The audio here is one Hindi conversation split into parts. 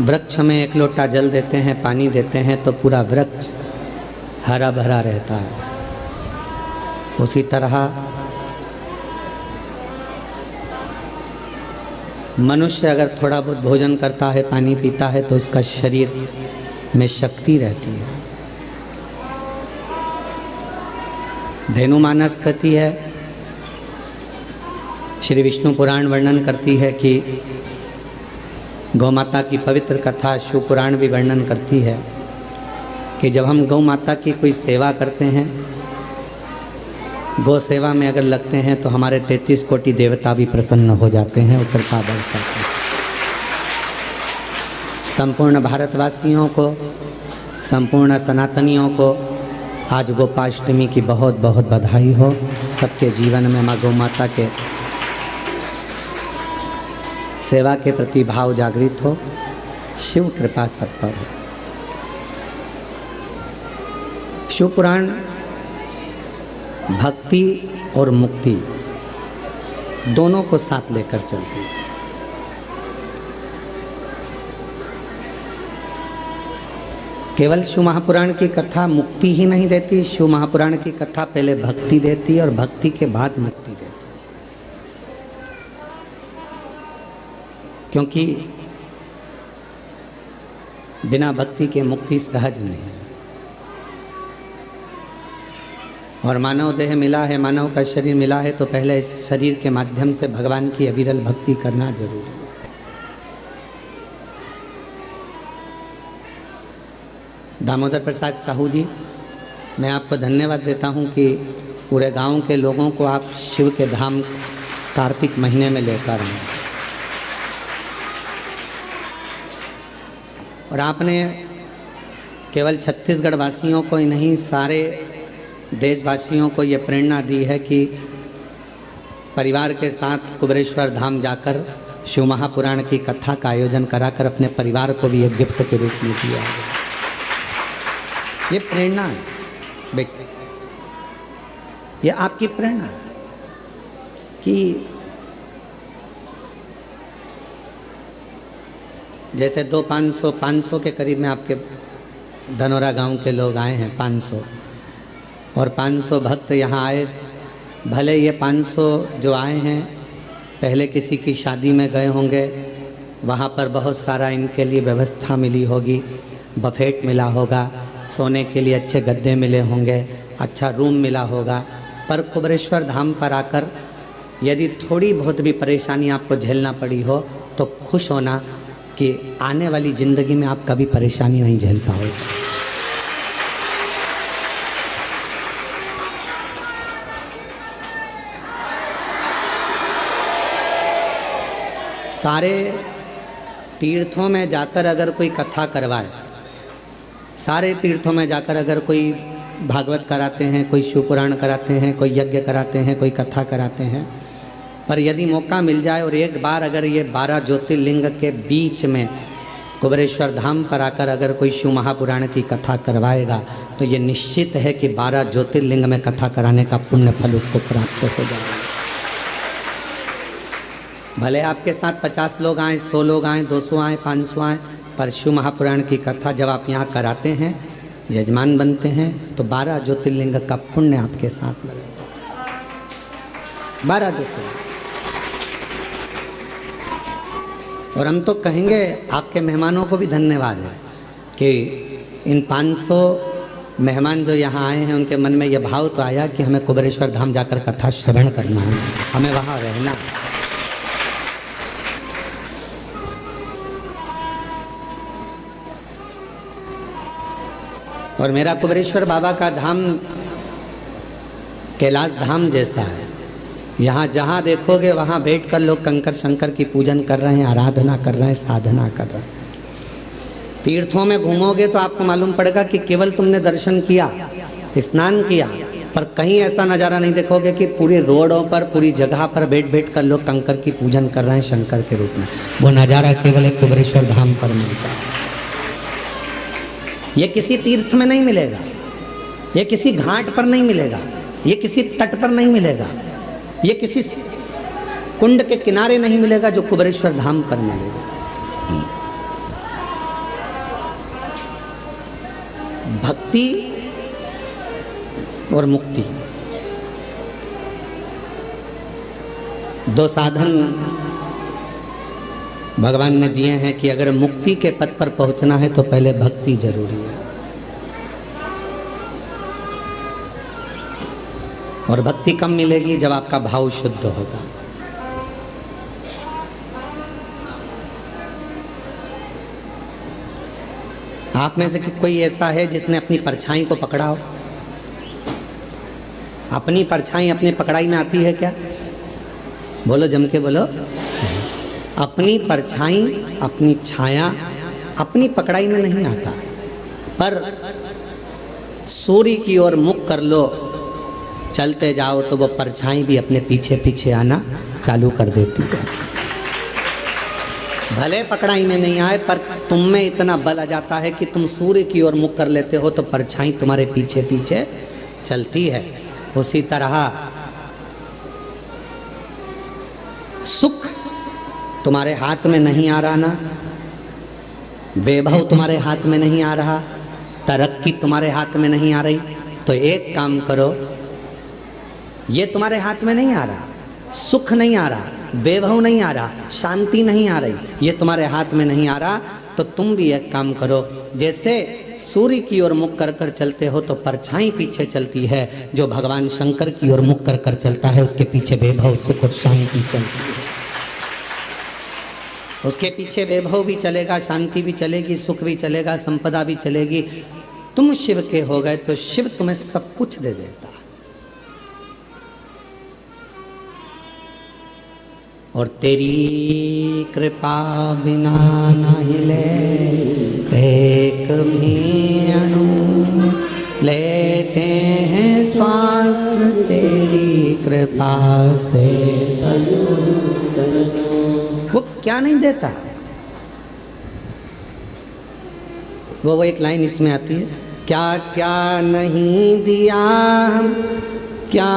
वृक्ष में एक लोटा जल देते हैं, पानी देते हैं तो पूरा वृक्ष हरा भरा रहता है। उसी तरह मनुष्य अगर थोड़ा बहुत भोजन करता है, पानी पीता है तो उसका शरीर में शक्ति रहती है। धेनु मानस कहती है, श्री विष्णु पुराण वर्णन करती है कि गौ माता की पवित्र कथा शिव पुराण भी वर्णन करती है कि जब हम गौ माता की कोई सेवा करते हैं, गौ सेवा में अगर लगते हैं तो हमारे 33 कोटि देवता भी प्रसन्न हो जाते हैं और कृपा बरसाते हैं। संपूर्ण भारतवासियों को, संपूर्ण सनातनियों को आज गोपाष्टमी की बहुत बहुत बधाई हो। सबके जीवन में माँ गौ माता के सेवा के प्रति भाव जागृत हो। शिव कृपा सब पर हो। शिव पुराण भक्ति और मुक्ति दोनों को साथ लेकर चलती है। केवल शिव महापुराण की कथा मुक्ति ही नहीं देती, शिव महापुराण की कथा पहले भक्ति देती है और भक्ति के बाद मुक्ति देती है। क्योंकि बिना भक्ति के मुक्ति सहज नहीं है। और मानव देह मिला है, मानव का शरीर मिला है तो पहले इस शरीर के माध्यम से भगवान की अविरल भक्ति करना जरूरी है। दामोदर प्रसाद साहू जी, मैं आपको धन्यवाद देता हूं कि पूरे गांव के लोगों को आप शिव के धाम कार्तिक महीने में लेकर आए और आपने केवल छत्तीसगढ़ वासियों को ही नहीं, सारे देशवासियों को ये प्रेरणा दी है कि परिवार के साथ कुबेरेश्वर धाम जाकर शिव महापुराण की कथा का आयोजन कराकर अपने परिवार को भी एक गिफ्ट के रूप में दिया है। ये प्रेरणा है बेटे, ये आपकी प्रेरणा है कि जैसे 500 के करीब में आपके धनौरा गांव के लोग आए हैं, 500 और 500 भक्त यहाँ आए। भले ये 500 जो आए हैं पहले किसी की शादी में गए होंगे, वहाँ पर बहुत सारा इनके लिए व्यवस्था मिली होगी, बफेट मिला होगा, सोने के लिए अच्छे गद्दे मिले होंगे, अच्छा रूम मिला होगा। पर कुबेरेश्वर धाम पर आकर यदि थोड़ी बहुत भी परेशानी आपको झेलना पड़ी हो तो खुश होना कि आने वाली ज़िंदगी में आप कभी परेशानी नहीं झेल पाओगे। सारे तीर्थों में जाकर अगर कोई कथा करवाए, सारे तीर्थों में जाकर अगर कोई भागवत कराते हैं, कोई शिव पुराण कराते हैं, कोई यज्ञ कराते हैं, कोई कथा कराते हैं, पर यदि मौका मिल जाए और एक बार अगर ये 12 ज्योतिर्लिंग के बीच में कुबेरेश्वर धाम पर आकर अगर कोई शिव महापुराण की कथा करवाएगा तो ये निश्चित है कि 12 ज्योतिर्लिंग में कथा कराने का पुण्य फल उसको प्राप्त हो जाएगा। भले आपके साथ 50 लोग आएँ, 100 लोग आएँ, 200 आएँ, 500 आएँ, पर शिव महापुराण की कथा जब आप यहाँ कराते हैं, यजमान बनते हैं, तो 12 ज्योतिर्लिंग का पुण्य आपके साथ में रहता है। 12 ज्योतिर्लिंग। और हम तो कहेंगे आपके मेहमानों को भी धन्यवाद है कि इन 500 मेहमान जो यहाँ आए हैं उनके मन में यह भाव तो आया कि हमें कुबेरेश्वर धाम जाकर कथा श्रवण करना है, हमें वहाँ रहना है। और मेरा कुबेरेश्वर बाबा का धाम कैलाश धाम जैसा है। यहाँ जहाँ देखोगे वहाँ बैठकर लोग कंकर शंकर की पूजन कर रहे हैं, आराधना कर रहे हैं, साधना कर रहे हैं। तीर्थों में घूमोगे तो आपको मालूम पड़ेगा कि केवल तुमने दर्शन किया, स्नान किया, पर कहीं ऐसा नज़ारा नहीं देखोगे कि पूरी रोडों पर, पूरी जगह पर बैठ बैठ कर लोग कंकर की पूजन कर रहे हैं शंकर के रूप में। वो नज़ारा केवल एक कुबेरेश्वर धाम पर मिलता है। ये किसी तीर्थ में नहीं मिलेगा, ये किसी घाट पर नहीं मिलेगा, ये किसी तट पर नहीं मिलेगा, ये किसी कुंड के किनारे नहीं मिलेगा, जो कुबेरेश्वर धाम पर मिलेगा। भक्ति और मुक्ति, दो साधन भगवान ने दिए हैं कि अगर मुक्ति के पद पर पहुंचना है तो पहले भक्ति जरूरी है। और भक्ति कब मिलेगी? जब आपका भाव शुद्ध होगा। आप में से कोई ऐसा है जिसने अपनी परछाई को पकड़ा हो? अपनी परछाई अपने पकड़ाई में आती है क्या? बोलो, जम के बोलो। अपनी परछाई, अपनी छाया अपनी पकड़ाई में नहीं आता, पर सूर्य की ओर मुख कर लो, चलते जाओ तो वो परछाई भी अपने पीछे पीछे आना चालू कर देती है। भले पकड़ाई में नहीं आए, पर तुम में इतना बल आ जाता है कि तुम सूर्य की ओर मुख कर लेते हो तो परछाई तुम्हारे पीछे पीछे चलती है। उसी तरह सुख तुम्हारे हाथ में नहीं आ रहा ना, वैभव तुम्हारे हाथ में नहीं आ रहा, तरक्की तुम्हारे हाथ में नहीं आ रही, तो एक काम करो, ये तुम्हारे हाथ में नहीं आ रहा, सुख नहीं आ रहा, वैभव नहीं आ रहा, शांति नहीं आ रही, ये तुम्हारे हाथ में नहीं आ रहा, तो तुम भी एक काम करो। जैसे सूर्य की ओर मुख कर कर चलते हो तो परछाई पीछे चलती है, जो भगवान शंकर की ओर मुख कर कर चलता है उसके पीछे वैभव, सुख और शांति चलती है। उसके पीछे वैभव भी चलेगा, शांति भी चलेगी, सुख भी चलेगा, संपदा भी चलेगी। तुम शिव के हो गए तो शिव तुम्हें सब कुछ दे देता। और तेरी कृपा बिना नहीं ले एक भी अणु, लेते हैं श्वास तेरी कृपा से। वो क्या नहीं देता? वो एक लाइन इसमें आती है, क्या क्या नहीं दिया क्या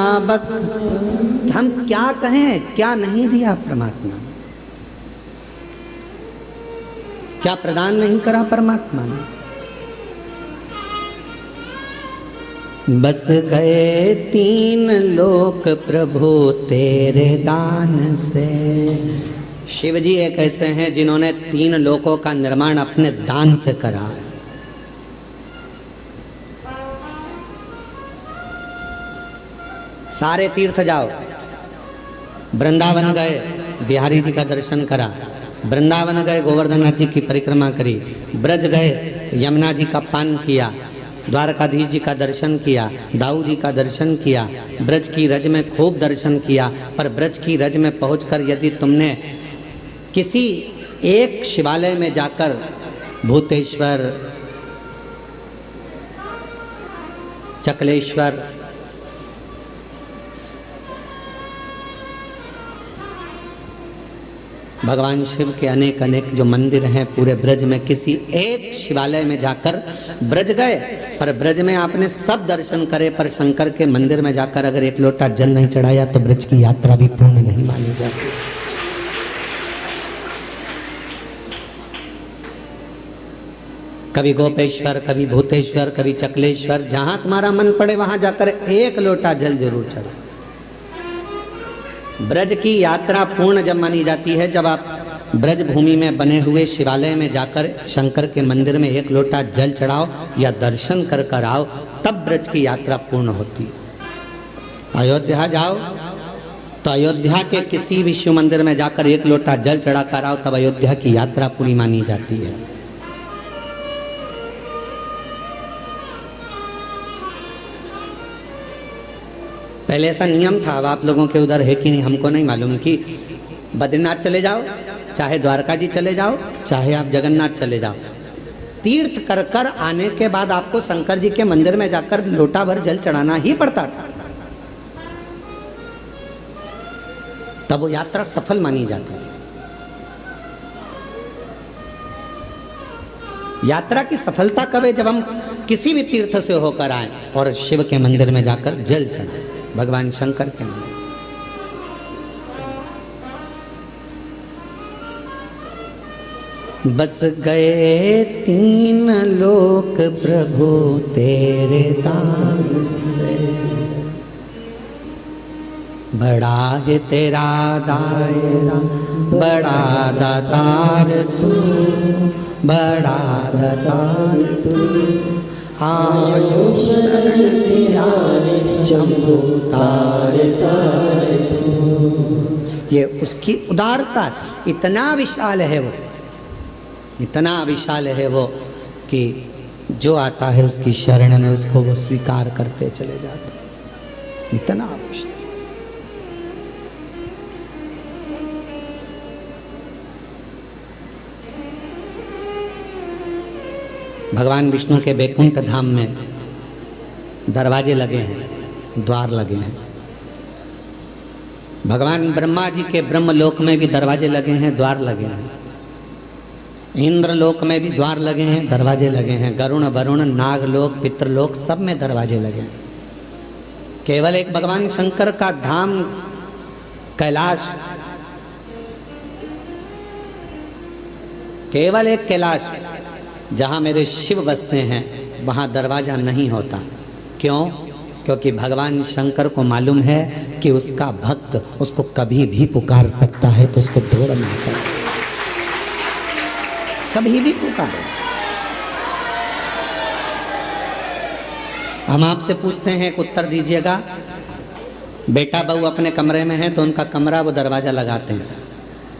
हम क्या कहें, क्या नहीं दिया परमात्मा, क्या प्रदान नहीं करा परमात्मा ने। बस गए 3 लोक प्रभु तेरे दान से। शिव जी एक ऐसे हैं जिन्होंने 3 लोकों का निर्माण अपने दान से करा है। सारे तीर्थ जाओ, वृंदावन गए, बिहारी जी का दर्शन करा, वृंदावन गए, गोवर्धननाथ जी की परिक्रमा करी, ब्रज गए, यमुना जी का पान किया, द्वारकाधीश जी का दर्शन किया, दाऊ जी का दर्शन किया, ब्रज की रज में खूब दर्शन किया। पर ब्रज की रज में पहुंचकर यदि तुमने किसी एक शिवालय में जाकर भूतेश्वर, चकलेश्वर, भगवान शिव के अनेक अनेक जो मंदिर हैं पूरे ब्रज में, किसी एक शिवालय में जाकर ब्रज गए, पर ब्रज में आपने सब दर्शन करे, पर शंकर के मंदिर में जाकर अगर एक लोटा जल नहीं चढ़ाया तो ब्रज की यात्रा भी पूर्ण नहीं मानी जाती। कभी गोपेश्वर, कभी भूतेश्वर, कभी चकलेश्वर, जहां तुम्हारा मन पड़े वहां जाकर एक लोटा जल जरूर चढ़ा। ब्रज की यात्रा पूर्ण जब मानी जाती है जब आप ब्रज भूमि में बने हुए शिवालय में जाकर शंकर के मंदिर में एक लोटा जल चढ़ाओ या दर्शन कर कर आओ, तब ब्रज की यात्रा पूर्ण होती है। अयोध्या जाओ तो अयोध्या के किसी भी शिव मंदिर में जाकर एक लोटा जल चढ़ा कर आओ, तब अयोध्या की यात्रा पूरी मानी जाती है। पहले ऐसा नियम था, अब आप लोगों के उधर है कि नहीं हमको नहीं मालूम, कि बद्रीनाथ चले जाओ, चाहे द्वारका जी चले जाओ, चाहे आप जगन्नाथ चले जाओ, तीर्थ कर कर आने के बाद आपको शंकर जी के मंदिर में जाकर लोटा भर जल चढ़ाना ही पड़ता था, तब वो यात्रा सफल मानी जाती थी। यात्रा की सफलता कब है? जब हम किसी भी तीर्थ से होकर आए और शिव के मंदिर में जाकर जल चढ़ाए, भगवान शंकर के मंदिर। बस गए तीन लोक प्रभु तेरे दान से, बड़ा है तेरा दायरा बड़ा दातार तू, बड़ा दातार तू, आयो शरण तेरा शंभु तार तार तू। ये उसकी उदारता इतना विशाल है वो, इतना विशाल है वो कि जो आता है उसकी शरण में उसको वो स्वीकार करते चले जाते, इतना विशाल। भगवान विष्णु के बैकुंठ धाम में दरवाजे लगे हैं, द्वार लगे हैं। भगवान ब्रह्मा जी के ब्रह्मलोक में भी दरवाजे लगे हैं, द्वार लगे हैं। इंद्रलोक में भी द्वार लगे हैं, दरवाजे लगे हैं। गरुण वरुण नागलोक पितृलोक सब में दरवाजे लगे हैं। केवल एक भगवान शंकर का धाम कैलाश, केवल एक कैलाश जहाँ मेरे शिव बसते हैं वहाँ दरवाज़ा नहीं होता। क्यों? क्योंकि भगवान शंकर को मालूम है कि उसका भक्त उसको कभी भी पुकार सकता है, तो उसको दौड़ नहीं कर, कभी भी पुकारे। हम आपसे पूछते हैं, एक उत्तर दीजिएगा। बेटा बहू अपने कमरे में है तो उनका कमरा वो दरवाज़ा लगाते हैं,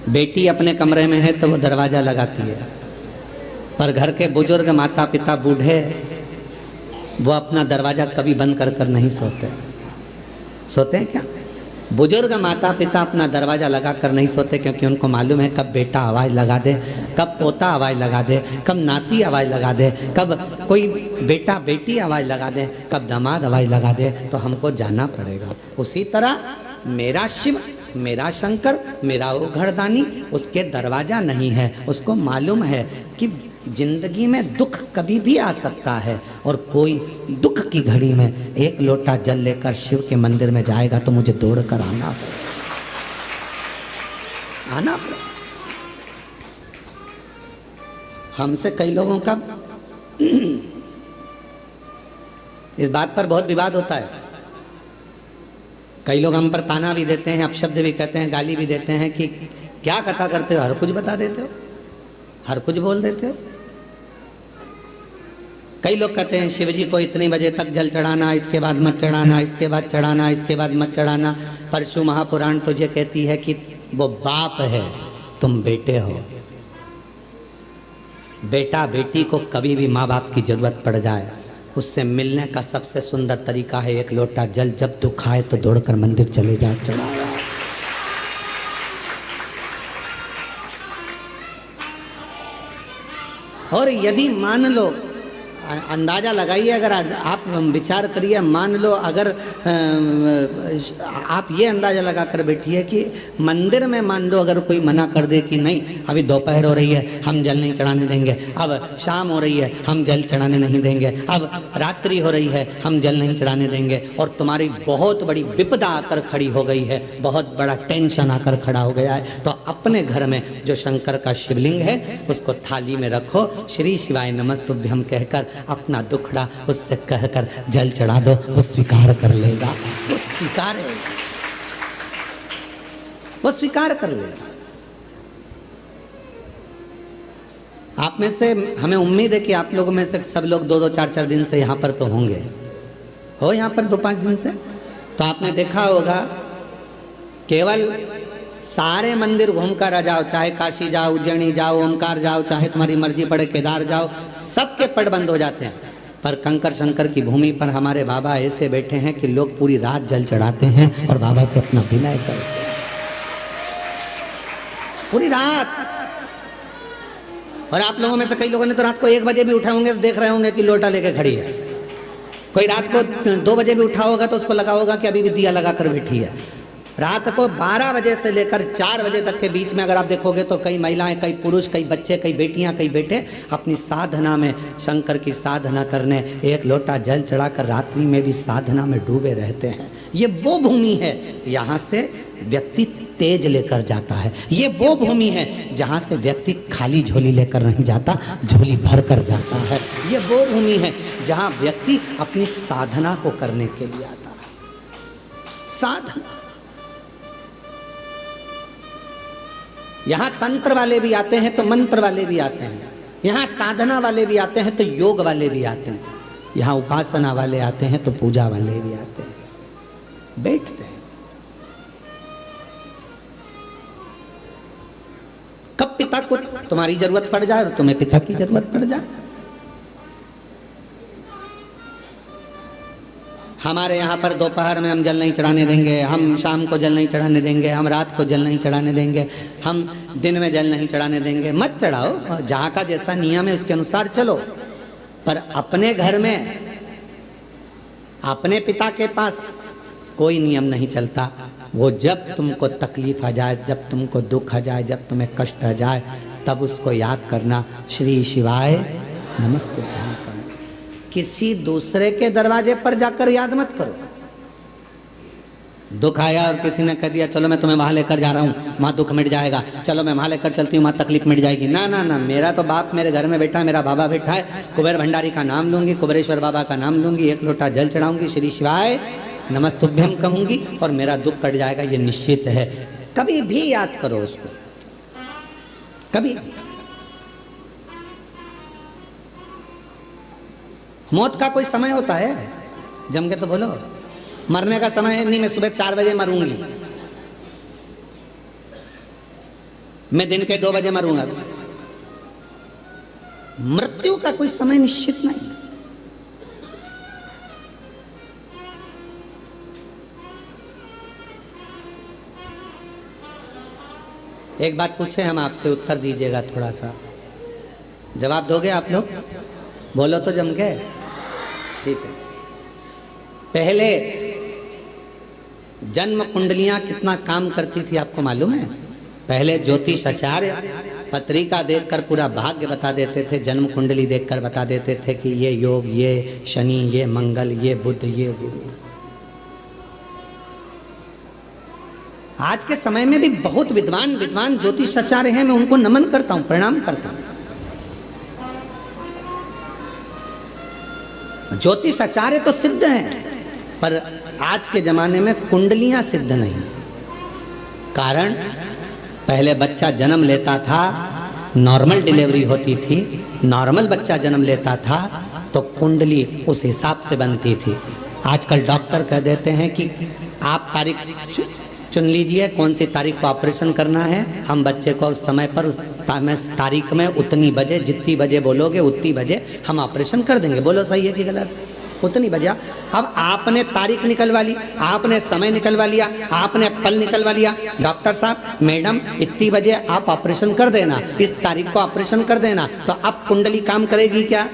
बेटी अपने कमरे में है तो वो दरवाज़ा लगाती है। पर घर के बुजुर्ग माता पिता बूढ़े वो अपना दरवाज़ा कभी बंद कर कर नहीं सोते। सोते हैं क्या? बुजुर्ग माता पिता अपना दरवाज़ा लगा कर नहीं सोते, क्योंकि उनको मालूम है कब बेटा आवाज़ लगा दे, कब पोता आवाज़ लगा दे, कब नाती आवाज़ लगा दे, कब कोई बेटा बेटी आवाज़ लगा दे, कब दामाद आवाज़ लगा दे, तो हमको जाना पड़ेगा। उसी तरह मेरा शिव, मेरा शंकर, मेरा वो घरदानी, उसके दरवाज़ा नहीं है। उसको मालूम है कि जिंदगी में दुख कभी भी आ सकता है, और कोई दुख की घड़ी में एक लोटा जल लेकर शिव के मंदिर में जाएगा तो मुझे दौड़ कर आना पड़ेगा। हमसे कई लोगों का इस बात पर बहुत विवाद होता है। कई लोग हम पर ताना भी देते हैं, अपशब्द भी कहते हैं, गाली भी देते हैं कि क्या कथा करते हो, हर कुछ बता देते हो, हर कुछ बोल देते हो। कई लोग कहते हैं शिव जी को इतने बजे तक जल चढ़ाना, इसके बाद मत चढ़ाना, इसके बाद चढ़ाना, इसके बाद मत चढ़ाना। परशु महापुराण तो ये कहती है कि वो बाप है, तुम बेटे हो। बेटा बेटी को कभी भी माँ बाप की जरूरत पड़ जाए, उससे मिलने का सबसे सुंदर तरीका है एक लोटा जल। जब दुख आए तो दौड़कर मंदिर चले जाओ, चढ़ाओ। और यदि मान लो, अंदाज़ा लगाइए, अगर आप विचार करिए, मान लो अगर आप ये अंदाज़ा लगा कर बैठिए कि मंदिर में मान लो अगर कोई मना कर दे कि नहीं अभी दोपहर हो रही है, हम जल नहीं चढ़ाने देंगे, अब शाम हो रही है, हम जल चढ़ाने नहीं देंगे, अब रात्रि हो रही है, हम जल नहीं चढ़ाने देंगे, और तुम्हारी बहुत बड़ी विपदा आकर खड़ी हो गई है, बहुत बड़ा टेंशन आकर खड़ा हो गया है, तो अपने घर में जो शंकर का शिवलिंग है उसको थाली में रखो, श्री शिवाय नमस्तुभ्यम कहकर अपना दुखड़ा उससे कहकर जल चढ़ा दो, वो स्वीकार कर लेगा। वो स्वीकार है, वो स्वीकार कर लेगा। आप में से हमें उम्मीद है कि आप लोगों में से सब लोग 2-2, 4-4 दिन से यहाँ पर तो होंगे, हो यहाँ पर 2-5 दिन से। तो आपने देखा होगा केवल सारे मंदिर घूम कर आ जाओ, चाहे काशी जाओ, उज्जैनी जाओ, ओमकार जाओ, चाहे तुम्हारी मर्जी पड़े केदार जाओ, सबके पट बंद हो जाते हैं। पर कंकर शंकर की भूमि पर हमारे बाबा ऐसे बैठे हैं कि लोग पूरी रात जल चढ़ाते हैं और बाबा से अपना विनय करते हैं पूरी रात। और आप लोगों में से कई लोगों ने तो रात को 1 बजे भी उठा होंगे तो देख रहे होंगे कि लोटा लेके खड़ी है। कोई रात को 2 बजे भी उठा होगा तो उसको लगा होगा कि अभी भी दिया लगा कर बैठी है। रात को 12 बजे से लेकर 4 बजे तक के बीच में अगर आप देखोगे तो कई महिलाएं, कई पुरुष, कई बच्चे, कई बेटियां, कई बेटे अपनी साधना में, शंकर की साधना करने एक लोटा जल चढ़ाकर रात्रि में भी साधना में डूबे रहते हैं। ये वो भूमि है, यहाँ से व्यक्ति तेज लेकर जाता है। ये वो भूमि है जहाँ से व्यक्ति खाली झोली लेकर नहीं जाता, झोली भर कर जाता है। ये वो भूमि है जहाँ व्यक्ति अपनी साधना को करने के लिए आता है। साधना, यहाँ तंत्र वाले भी आते हैं तो मंत्र वाले भी आते हैं, यहाँ साधना वाले भी आते हैं तो योग वाले भी आते हैं, यहाँ उपासना वाले आते हैं तो पूजा वाले भी आते हैं, बैठते हैं। कब पिता को तुम्हारी जरूरत पड़ जाए और तुम्हें पिता की जरूरत पड़ जाए। हमारे यहाँ पर दोपहर में हम जल नहीं चढ़ाने देंगे, हम शाम को जल नहीं चढ़ाने देंगे, हम रात को जल नहीं चढ़ाने देंगे, हम दिन में जल नहीं चढ़ाने देंगे। मत चढ़ाओ, जहाँ का जैसा नियम है उसके अनुसार चलो, पर अपने घर में अपने पिता के पास कोई नियम नहीं चलता। वो जब तुमको तकलीफ आ जाए, जब तुमको दुख आ जाए, जब तुम्हें कष्ट आ जाए, तब उसको याद करना, श्री शिवाय नमस्तुभ्यं। किसी दूसरे के दरवाजे पर जाकर याद मत करो। दुख आया और किसी ने कह दिया चलो मैं तुम्हें वहां लेकर जा रहा हूँ, वहां दुख मिट जाएगा, चलो मैं वहां लेकर चलती हूँ, वहां तकलीफ मिट जाएगी। ना ना ना, मेरा तो बाप मेरे घर में बैठा है, मेरा बाबा बैठा है, कुबेर भंडारी का नाम लूंगी, कुबेरेश्वर बाबा का नाम लूंगी, एक लोटा जल चढ़ाऊंगी, श्री शिवाय नमस्तुभ्यं कहूंगी और मेरा दुख कट जाएगा, ये निश्चित है। कभी भी याद करो उसको, कभी। मौत का कोई समय होता है? जम के तो बोलो। मरने का समय है नहीं, मैं सुबह 4 बजे मरूंगी, मैं दिन के 2 बजे मरूंगा। मृत्यु का कोई समय निश्चित नहीं। एक बात पूछे हम आपसे, उत्तर दीजिएगा, थोड़ा सा जवाब दोगे आप लोग? बोलो तो जम के। ठीक है। पहले जन्म कुंडलियां कितना काम करती थी आपको मालूम है? पहले ज्योतिष आचार्य पत्रिका देखकर पूरा भाग्य बता देते थे, जन्म कुंडली देखकर बता देते थे कि ये योग, ये शनि, ये मंगल, ये बुध, ये गुरु। आज के समय में भी बहुत विद्वान ज्योतिष आचार्य हैं, मैं उनको नमन करता हूं, प्रणाम करता हूं। ज्योतिष आचार्य तो सिद्ध हैं, पर आज के जमाने में कुंडलियां सिद्ध नहीं। कारण पहले बच्चा जन्म लेता था, नॉर्मल डिलीवरी होती थी, नॉर्मल बच्चा जन्म लेता था तो कुंडली उस हिसाब से बनती थी। आजकल डॉक्टर कह देते हैं कि आप तारीख चुन लीजिए, कौन सी तारीख को ऑपरेशन करना है, हम बच्चे को उस समय पर उस तारीख में उतनी बजे, जितनी बजे बोलोगे उतनी बजे हम ऑपरेशन कर देंगे। बोलो सही है कि गलत? उतनी बजे। अब आपने तारीख निकलवा ली, आपने समय निकलवा लिया, आपने पल निकलवा लिया, डॉक्टर साहब, मैडम, इतनी बजे आप ऑपरेशन कर देना, इस तारीख को ऑपरेशन कर देना, तो अब कुंडली काम करेगी क्या?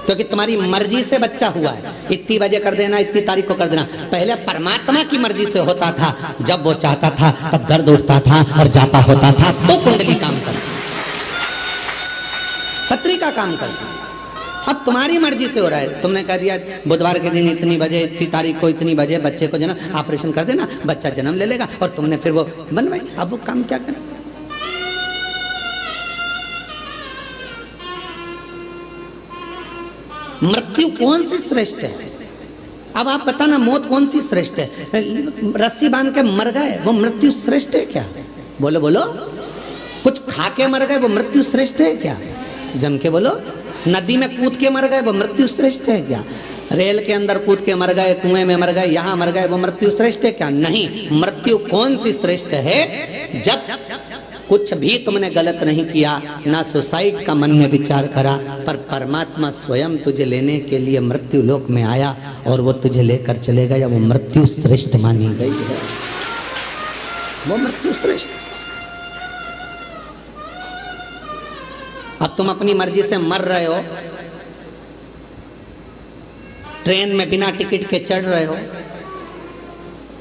क्योंकि तुम्हारी मर्जी से बच्चा हुआ है, इतनी बजे कर देना, इतनी तारीख को कर देना। पहले परमात्मा की मर्जी से होता था, जब वो चाहता था तब दर्द उठता था और जापा होता था तो कुंडली काम करती, पत्रिका काम करती। अब तुम्हारी मर्जी से हो रहा है, तुमने कह दिया बुधवार के दिन इतनी बजे, इतनी तारीख को इतनी बजे बच्चे को जन्म ऑपरेशन कर देना, बच्चा जन्म ले लेगा, और तुमने फिर वो बनवाई। अब वो काम क्या करें? मृत्यु कौन सी श्रेष्ठ है? अब आप बताना, मौत कौन सी श्रेष्ठ है? रस्सी बांध के मर गए, वो मृत्यु श्रेष्ठ है क्या? बोलो बोलो। कुछ खा के मर गए, वो मृत्यु श्रेष्ठ है क्या? जम के बोलो। नदी में कूद के मर गए, वो मृत्यु श्रेष्ठ है क्या? रेल के अंदर कूद के मर गए, कुएं में मर गए, यहाँ मर गए, वो मृत्यु श्रेष्ठ है क्या? नहीं। मृत्यु कौन सी श्रेष्ठ है? जब कुछ भी तुमने गलत नहीं किया, ना सुसाइड का मन में विचार करा, पर परमात्मा स्वयं तुझे लेने के लिए मृत्यु लोक में आया और वो तुझे लेकर चले गया, वो मृत्यु श्रेष्ठ मानी गई है, वो मृत्यु श्रेष्ठ। अब तुम अपनी मर्जी से मर रहे हो, ट्रेन में बिना टिकट के चढ़ रहे हो,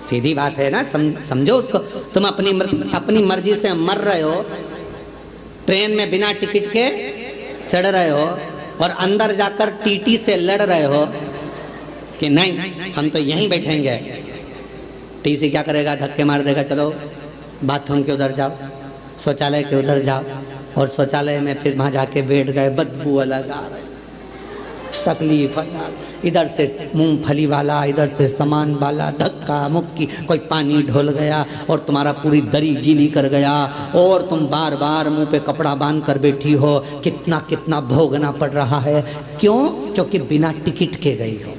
सीधी बात है ना, समझो उसको। तुम अपनी मर्जी से मर रहे हो, ट्रेन में बिना टिकट के चढ़ रहे हो, और अंदर जाकर टीटी से लड़ रहे हो कि नहीं हम तो यहीं बैठेंगे, टीसी क्या करेगा, धक्के मार देगा, चलो बाथरूम के उधर जाओ, शौचालय के उधर जाओ, और शौचालय में फिर वहाँ जाके बैठ गए, बदबू अलग आ रही, तकलीफ अलग, इधर से मूंगफली वाला, इधर से सामान वाला, धक्का मुक्की, कोई पानी ढोल गया और तुम्हारा पूरी दरी गीली कर गया, और तुम बार बार मुंह पे कपड़ा बांध कर बैठी हो, कितना कितना भोगना पड़ रहा है। क्यों? क्योंकि बिना टिकट के गई हो।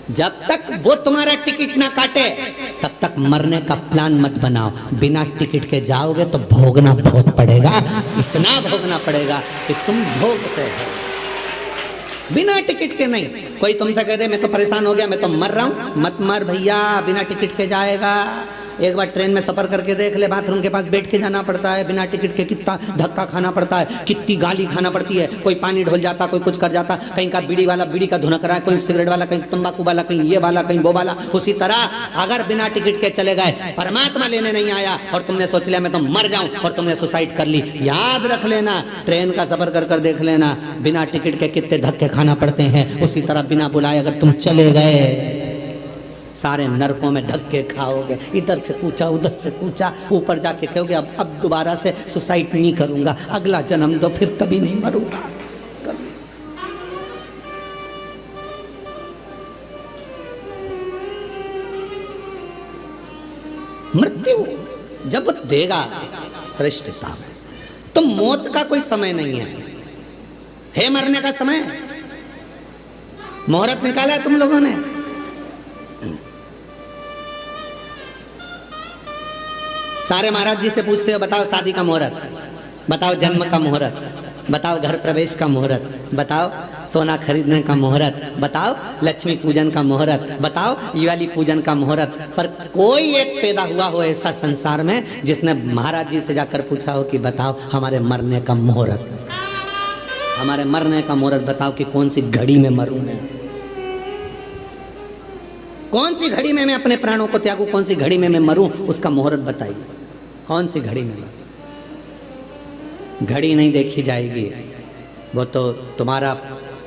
जब तक वो तुम्हारा टिकट ना काटे तब तक मरने का प्लान मत बनाओ। बिना टिकट के जाओगे तो भोगना बहुत पड़ेगा, इतना भोगना पड़ेगा कि तुम भोगते हो। बिना टिकट के नहीं। कोई तुमसे कह दे मैं तो परेशान हो गया, मैं तो मर रहा हूँ, मत मर भैया, बिना टिकट के जाएगा। एक बार ट्रेन में सफ़र करके देख ले, बाथरूम के पास बैठ के जाना पड़ता है, बिना टिकट के कितना धक्का खाना पड़ता है, कितनी गाली खाना पड़ती है। कोई पानी ढोल जाता, कोई कुछ कर जाता, कहीं का बीड़ी वाला बीड़ी का धुनक रहा है, कोई सिगरेट वाला, कहीं तंबाकू वाला, कहीं ये वाला, कहीं वो वाला। उसी तरह अगर बिना टिकट के चले गए, परमात्मा लेने नहीं आया और तुमने सोच लिया मैं तो मर जाऊं और तुमने सुसाइड कर ली, याद रख लेना, ट्रेन का सफ़र कर कर देख लेना, बिना टिकट के कितने धक्के खाना पड़ते हैं। उसी तरह बिना बुलाए अगर तुम चले गए, सारे नरकों में धक्के खाओगे, इधर से कूचा उधर से कूचा, ऊपर जाके कहोगे अब दोबारा से सुसाइड नहीं करूंगा, अगला जन्म दो, फिर कभी नहीं मरूंगा। मृत्यु जब वो देगा श्रेष्ठता में, तो मौत का कोई समय नहीं है मरने का समय। मुहूर्त निकाला है तुम लोगों ने, सारे महाराज जी से पूछते हो बताओ शादी का मुहूर्त, बताओ जन्म का मुहूर्त, बताओ घर प्रवेश का मुहूर्त, बताओ सोना खरीदने का मुहूर्त, बताओ लक्ष्मी पूजन का मुहूर्त, बताओ दिवाली पूजन का मुहूर्त। पर कोई एक पैदा हुआ हो ऐसा संसार में जिसने महाराज जी से जाकर पूछा हो कि बताओ हमारे मरने का मुहूर्त, हमारे मरने का मुहूर्त बताओ कि कौन सी घड़ी में मरूं मैं, कौन सी घड़ी में मैं अपने प्राणों को त्यागूं, कौन सी घड़ी में मैं मरूं, उसका मुहूर्त बताइए, कौन सी घड़ी में मरूं। घड़ी नहीं देखी जाएगी, वो तो तुम्हारा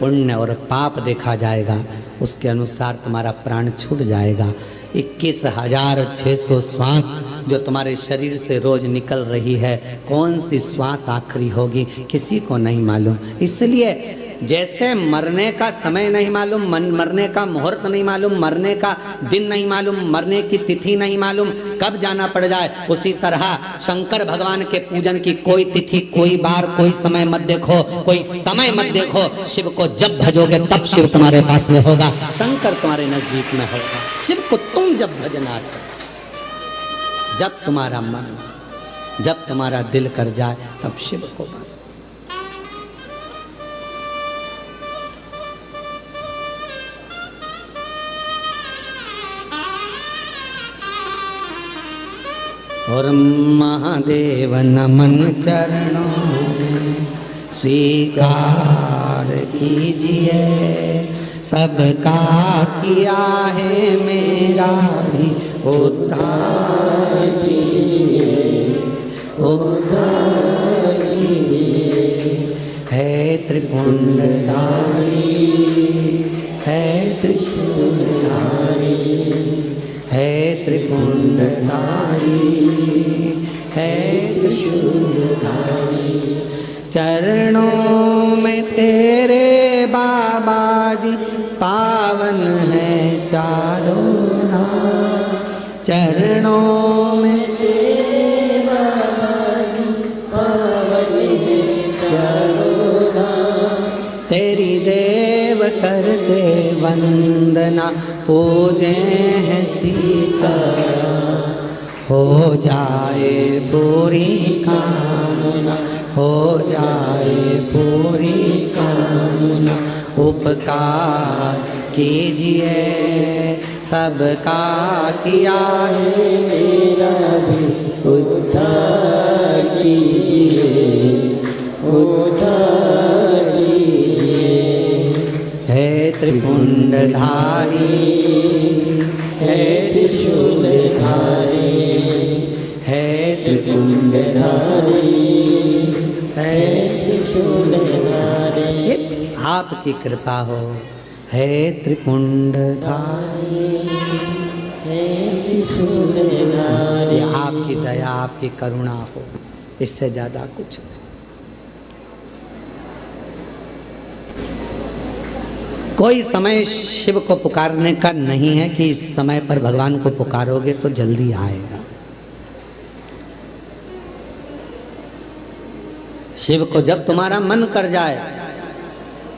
पुण्य और पाप देखा जाएगा, उसके अनुसार तुम्हारा प्राण छूट जाएगा। 21,600 श्वास जो तुम्हारे शरीर से रोज निकल रही है, कौन सी श्वास आखिरी होगी किसी को नहीं मालूम। इसलिए जैसे मरने का समय नहीं मालूम, मरने का मुहूर्त नहीं मालूम, मरने का दिन नहीं मालूम, मरने की तिथि नहीं मालूम, कब जाना पड़ जाए, उसी तरह शंकर भगवान के पूजन की कोई तिथि, कोई बार, कोई समय मत देखो, कोई समय मत देखो। शिव को जब भजोगे तब शिव तुम्हारे पास में होगा, शंकर तुम्हारे नजदीक में होगा। शिव को तुम जब भजना चाहो, जब तुम्हारा मन, जब तुम्हारा दिल कर जाए तब शिव को भजो। और महादेव नमन चरणों में स्वीकार कीजिए, सबका किया है मेरा भी उद्धार कीजिए, उद्धार कीजिए। है त्रिपुंडधारी, है त्रिशूलधारी, है त्रिपुंडधारी, है त्रिशूलधारी। चरणों में तेरे बाबा जी पावन है चारों धाम, चरणों में तेरे बाबा जी पावन है चारों धाम। तेरी देव करते वंदना, पूजे हैं सीतारा, हो जाए पूरी कामना, हो जाए पूरी कामना। उपकार कीजिए, सबका किया है मेरा भी उद्धार कीजिए, उद्धार कीजिए। है त्रिपुंडधारी, है त्रिशूलधारी, है त्रिपुंडधारी, है त्रिशूलधारी। ये आपकी कृपा हो। है त्रिपुंडधारी, ये आपकी दया, आपकी करुणा हो, इससे ज्यादा कुछ नहीं। कोई समय शिव को पुकारने का नहीं है कि इस समय पर भगवान को पुकारोगे तो जल्दी आएगा। शिव को जब तुम्हारा मन कर जाए,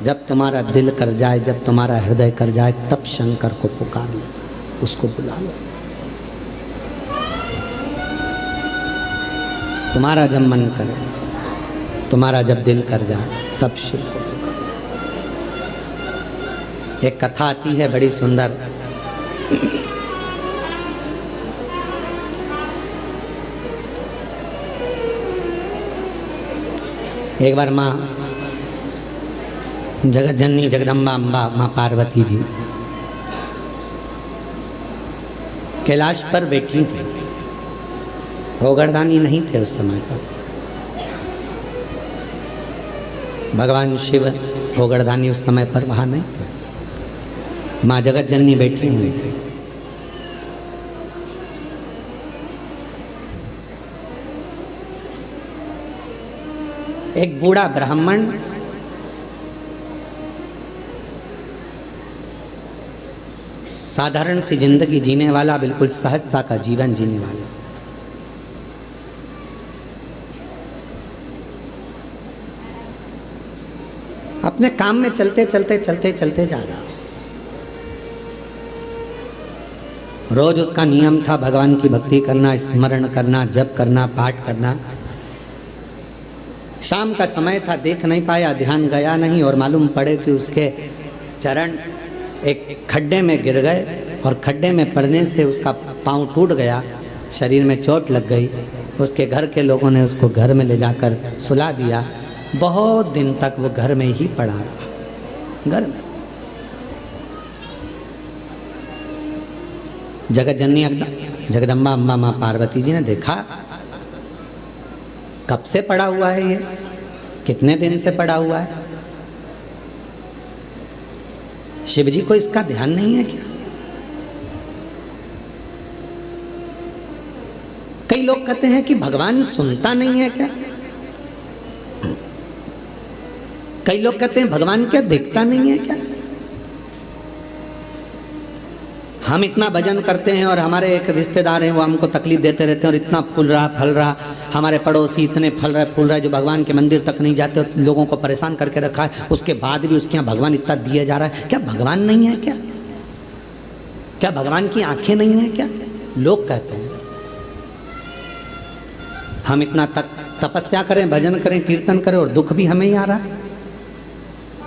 जब तुम्हारा दिल कर जाए, जब तुम्हारा हृदय कर जाए, तब शंकर को पुकार लो, उसको बुला लो। तुम्हारा जब मन करे, तुम्हारा जब दिल कर जाए, तब शिव को। एक कथा आती है बड़ी सुंदर। एक बार माँ जगत जननी जगदम्बा अम्बा माँ पार्वती जी कैलाश पर बैठी थी। भोगरदानी नहीं थे उस समय पर। भगवान शिव भोगरदानी उस समय पर वहाँ नहीं थे। माँ जगत जननी बैठी हुई थी। एक बूढ़ा ब्राह्मण साधारण सी जिंदगी जीने वाला, बिल्कुल सहजता का जीवन जीने वाला, अपने काम में चलते चलते चलते चलते जा रहा। रोज उसका नियम था भगवान की भक्ति करना, स्मरण करना, जप करना, पाठ करना। शाम का समय था, देख नहीं पाया, ध्यान गया नहीं, और मालूम पड़े कि उसके चरण एक खड्डे में गिर गए और खड्डे में पड़ने से उसका पांव टूट गया, शरीर में चोट लग गई। उसके घर के लोगों ने उसको घर में ले जाकर सुला दिया। बहुत दिन तक वो घर में ही पड़ा रहा, घर में। जगत जननी जगदम्बा अम्बा माँ पार्वती जी ने देखा, कब से पड़ा हुआ है ये, कितने दिन से पड़ा हुआ है, शिव जी को इसका ध्यान नहीं है क्या? कई लोग कहते हैं कि भगवान सुनता नहीं है क्या? कई लोग कहते हैं भगवान क्या देखता नहीं है क्या? हम इतना भजन करते हैं और हमारे एक रिश्तेदार हैं, वो हमको तकलीफ देते रहते हैं और इतना फूल रहा फल रहा, हमारे पड़ोसी इतने फल रहे फूल रहे जो भगवान के मंदिर तक नहीं जाते और लोगों को परेशान करके रखा है। उसके बाद भी उसके यहाँ भगवान इतना दिया जा रहा है। क्या भगवान नहीं है क्या? क्या भगवान की आंखें नहीं है क्या? लोग कहते हैं। हम इतना तपस्या करें, भजन करें, कीर्तन करें और दुख भी हमें ही आ रहा है।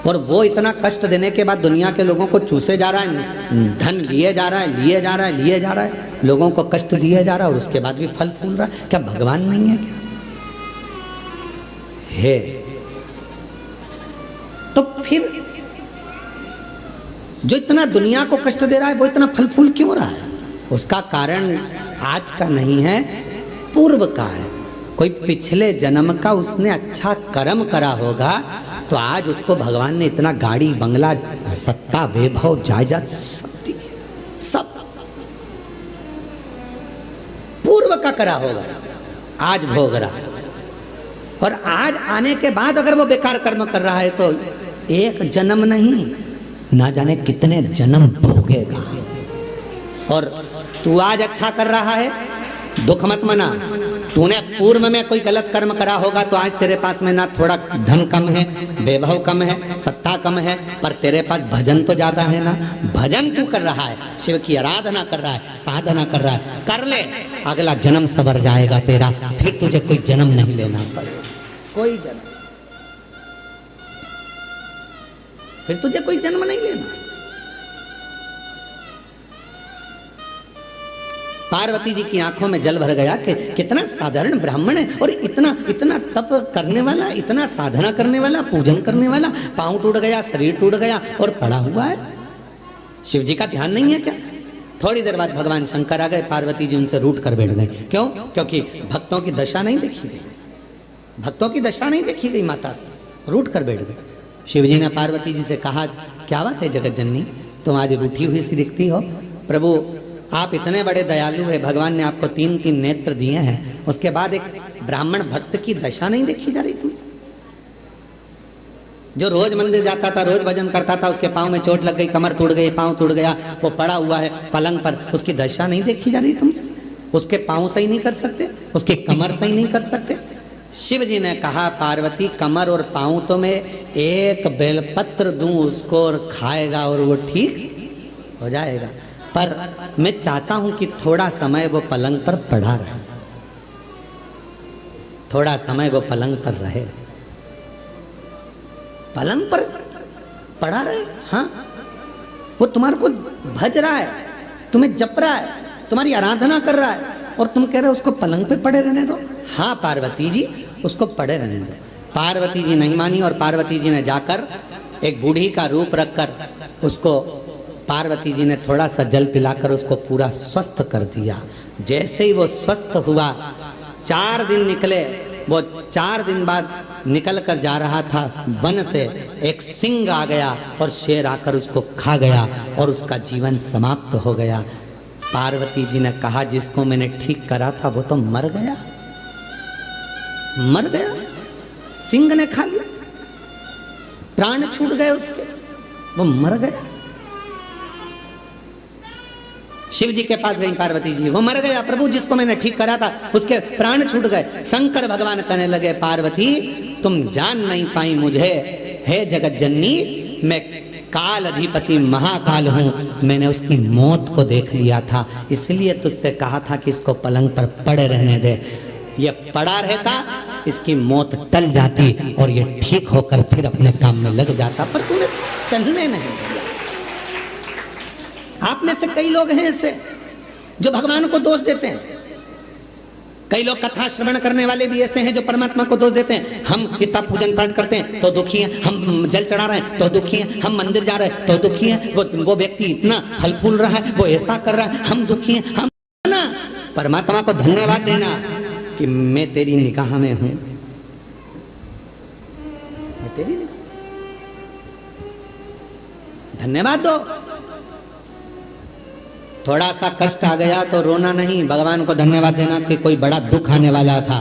और वो इतना कष्ट देने के बाद दुनिया के लोगों को चूसे जा रहा है, धन लिए जा रहा है, लिए जा रहा है, लिए जा रहा है, लोगों को कष्ट दिया जा रहा है और उसके बाद भी फल फूल रहा है। क्या भगवान नहीं है क्या? है। तो फिर जो इतना दुनिया को कष्ट दे रहा है वो इतना फल फूल क्यों रहा है? उसका कारण आज का नहीं है, पूर्व का है। कोई पिछले जन्म का उसने अच्छा कर्म करा होगा तो आज उसको भगवान ने इतना गाड़ी बंगला सत्ता वैभव जायदाद सब दी, सब पूर्व का करा होगा, आज भोग रहा है। और आज आने के बाद अगर वो बेकार कर्म कर रहा है तो एक जन्म नहीं, ना जाने कितने जन्म भोगेगा। और तू आज अच्छा कर रहा है, दुख मत मना। तूने पूर्व में कोई गलत कर्म करा होगा तो आज तेरे पास में ना थोड़ा धन कम है, वैभव कम है, सत्ता कम है, पर तेरे पास भजन तो ज्यादा है ना। भजन तू कर रहा है, शिव की आराधना कर रहा है, साधना कर रहा है, कर ले, अगला जन्म सवर जाएगा तेरा। फिर तुझे कोई जन्म नहीं लेना पड़ेगा, कोई जन्म, फिर तुझे कोई जन्म नहीं लेना। पार्वती जी की आंखों में जल भर गया कि कितना साधारण ब्राह्मण है और इतना इतना तप करने वाला, इतना साधना करने वाला, पूजन करने वाला, पांव टूट गया, शरीर टूट गया और पड़ा हुआ है। शिव जी का ध्यान नहीं है क्या? थोड़ी देर बाद भगवान शंकर आ गए, पार्वती जी उनसे रूठ कर बैठ गए। क्यों? क्योंकि भक्तों की दशा नहीं देखी गई, भक्तों की दशा नहीं देखी गई, माता से रूठ कर बैठ गए। शिव जी ने पार्वती जी से कहा, क्या बात है जगत जननी, तुम आज रूठी हुई सी दिखती हो? प्रभु आप इतने बड़े दयालु है, भगवान ने आपको 3-3 नेत्र दिए हैं, उसके बाद एक ब्राह्मण भक्त की दशा नहीं देखी जा रही तुमसे? जो रोज मंदिर जाता था, रोज भजन करता था, उसके पाँव में चोट लग गई, कमर टूट गई, पाँव टूट गया, वो पड़ा हुआ है पलंग पर, उसकी दशा नहीं देखी जा रही तुमसे? उसके पाँव सही नहीं कर सकते, उसकी कमर सही नहीं कर सकते? शिव जी ने कहा, पार्वती कमर और पाँव तो मैं एक बेलपत्र दूं उसको और खाएगा और वो ठीक हो जाएगा, पर मैं चाहता हूं कि थोड़ा समय वो पलंग पर पड़ा रहे, थोड़ा समय वो पलंग पर रहे, पलंग पर पड़ा रहे। हाँ, वो तुम्हारे को भज रहा है, तुम्हें जप रहा है, तुम्हारी आराधना कर रहा है, और तुम कह रहे हो उसको पलंग पे पड़े रहने दो। हाँ पार्वती जी, उसको पड़े रहने दो। पार्वती जी नहीं मानी, और पार्वती जी ने जाकर एक बूढ़ी का रूप रखकर उसको, पार्वती जी ने थोड़ा सा जल पिलाकर उसको पूरा स्वस्थ कर दिया। जैसे ही वो स्वस्थ हुआ, 4 दिन निकले, वो 4 दिन बाद निकल कर जा रहा था, वन से एक सिंह आ गया और शेर आकर उसको खा गया और उसका जीवन समाप्त हो गया। पार्वती जी ने कहा, जिसको मैंने ठीक करा था वो तो मर गया, मर गया, सिंह ने खा लिया, प्राण छूट गए उसके, वो मर गया। शिव जी के पास गई पार्वती जी, वो मर गया प्रभु, जिसको मैंने ठीक करा था उसके प्राण छूट गए। शंकर भगवान कहने लगे, पार्वती तुम जान नहीं पाई मुझे, हे जगत जननी, मैं काल अधिपति महाकाल हूं, मैंने उसकी मौत को देख लिया था, इसलिए तुझसे कहा था कि इसको पलंग पर पड़े रहने दे। ये पड़ा रहता, इसकी मौत टल जाती और ये ठीक होकर फिर अपने काम में लग जाता, पर तूने चलने नहीं दिया। आप में से कई लोग हैं ऐसे जो भगवान को दोष देते हैं, कई लोग कथा श्रवण करने वाले भी ऐसे हैं जो परमात्मा को दोष देते हैं। हम इतना पूजन पाठ करते हैं तो दुखी हैं, हम जल चढ़ा रहे हैं तो दुखी हैं, हम मंदिर जा रहे हैं तो दुखी हैं, वो व्यक्ति इतना फल फूल रहा है, वो ऐसा कर रहा है, हम दुखी हैं। हम ना परमात्मा को धन्यवाद देना कि मैं तेरी निगाह में हूं, मैं तेरी निगाह, धन्यवाद दो। थोड़ा सा कष्ट आ गया तो रोना नहीं, भगवान को धन्यवाद देना कि कोई बड़ा दुख आने वाला था,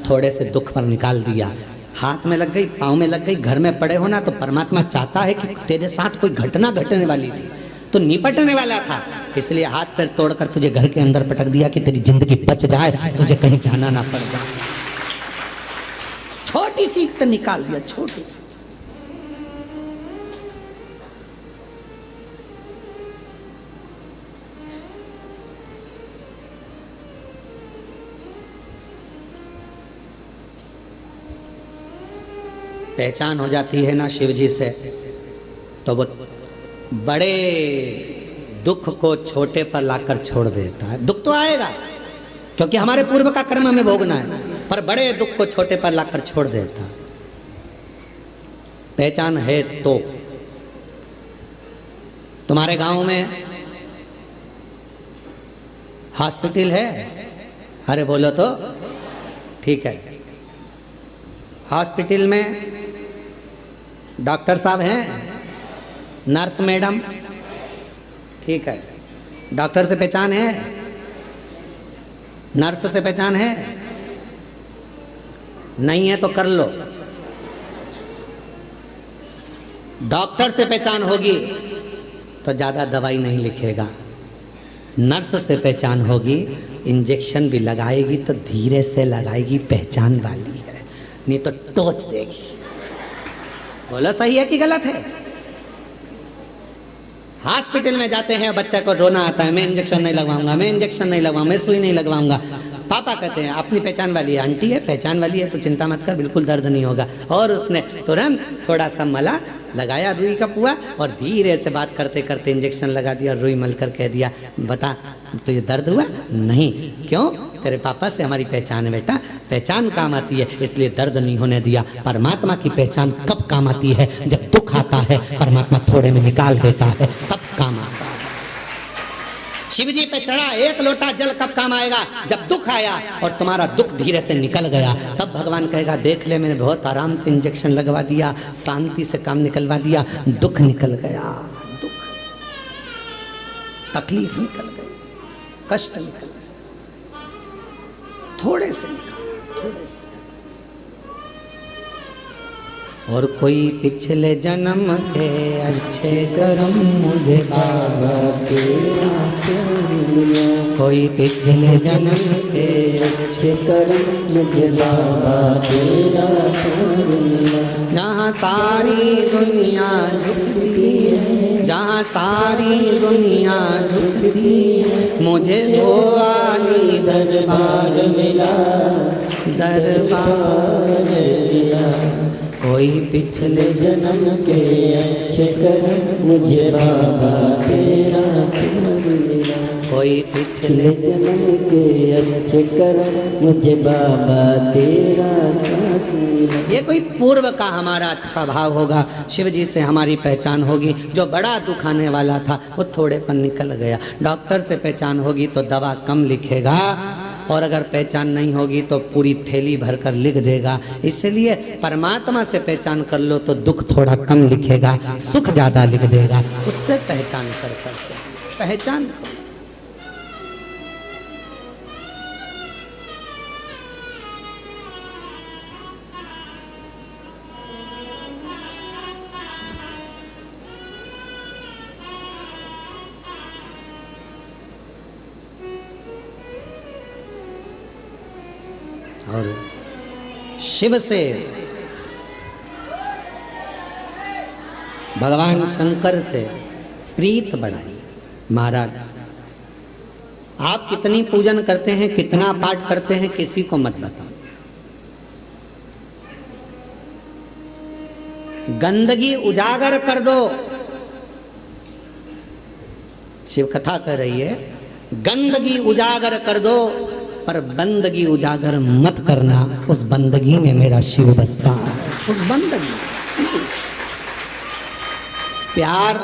थोड़े से दुख पर निकाल दिया। हाथ में लग गई, पाँव में लग गई, घर में पड़े हो ना, तो परमात्मा चाहता है कि तेरे साथ कोई घटना घटने वाली थी, तो निपटने वाला था, इसलिए हाथ पैर तोड़कर तुझे घर के अंदर पटक दिया कि तेरी जिंदगी बच जाए, तुझे कहीं जाना ना पड़ जाए। छोटी सी तो निकाल दिया, छोटी सी। पहचान हो जाती है ना शिव जी से, तो वो बड़े दुख को छोटे पर लाकर छोड़ देता है। दुख तो आएगा क्योंकि हमारे पूर्व का कर्म हमें भोगना है, पर बड़े दुख को छोटे पर लाकर छोड़ देता। पहचान है तो तुम्हारे गांव में हॉस्पिटल है? अरे बोलो तो ठीक है। हॉस्पिटल में डॉक्टर साहब हैं, नर्स मैडम, ठीक है। डॉक्टर से पहचान है, नर्स से पहचान है, नहीं है तो कर लो। डॉक्टर से पहचान होगी तो ज़्यादा दवाई नहीं लिखेगा, नर्स से पहचान होगी, इंजेक्शन भी लगाएगी तो धीरे से लगाएगी, पहचान वाली है, नहीं तो टोच देगी। बोलो सही है कि गलत है? हॉस्पिटल में जाते हैं, बच्चा को रोना आता है, मैं इंजेक्शन नहीं लगवाऊंगा, मैं इंजेक्शन नहीं लगवाऊंगा, मैं सुई नहीं लगवाऊंगा। पापा कहते हैं अपनी पहचान वाली है, आंटी है पहचान वाली है तो चिंता मत कर, बिल्कुल दर्द नहीं होगा। और उसने तुरंत थोड़ा सा मला लगाया रुई का पुआ और धीरे से बात करते करते इंजेक्शन लगा दिया, रुई मल कर कह दिया, बता तुझे दर्द हुआ? नहीं। क्यों? तेरे पापा से हमारी पहचान है बेटा, पहचान काम आती है इसलिए दर्द नहीं होने दिया। परमात्मा की पहचान कब काम आती है? जब दुख आता है, परमात्मा थोड़े में निकाल देता है, तब काम आता है। शिव जी पे चढ़ा एक लोटा जल कब काम आएगा? जब दुख आया और तुम्हारा दुख धीरे से निकल गया, तब भगवान कहेगा देख ले मैंने बहुत आराम से इंजेक्शन लगवा दिया, शांति से काम निकलवा दिया, दुख निकल गया, दुख तकलीफ निकल गई। कष्ट निकल, थोड़े से निकाला, थोड़े से। और कोई पिछले जन्म के अच्छे कर्म मुझे बाबा तेरा मिला, कोई पिछले जन्म के अच्छे कर्म मुझे बाबा तेरा मिला। जहाँ सारी दुनिया झुकती है, जहाँ सारी दुनिया झुकती है, मुझे वो आली दरबार मिला, दरबार मिला। कोई पिछले जन्म के अच्छे कर्म मुझे बाबा तेरा मिला, कोई पिछले जन्म के अच्छे कर्म मुझे बाबा तेरा साथ मिला। ये कोई पूर्व का हमारा अच्छा भाव होगा, शिव जी से हमारी पहचान होगी। जो बड़ा दुख आने वाला था वो थोड़े पर निकल गया। डॉक्टर से पहचान होगी तो दवा कम लिखेगा, और अगर पहचान नहीं होगी तो पूरी थैली भरकर लिख देगा। इसलिए परमात्मा से पहचान कर लो तो दुख थोड़ा कम लिखेगा, सुख ज़्यादा लिख देगा। उससे पहचान कर पहचान। और शिव से भगवान शंकर से प्रीत बढ़ाई। महाराज आप कितनी पूजन करते हैं, कितना पाठ करते हैं, किसी को मत बताओ। गंदगी उजागर कर दो। शिव कथा कर रही है, गंदगी उजागर कर दो, पर बंदगी उजागर मत करना। उस बंदगी में मेरा शिव बसता है। उस बंदगी, प्यार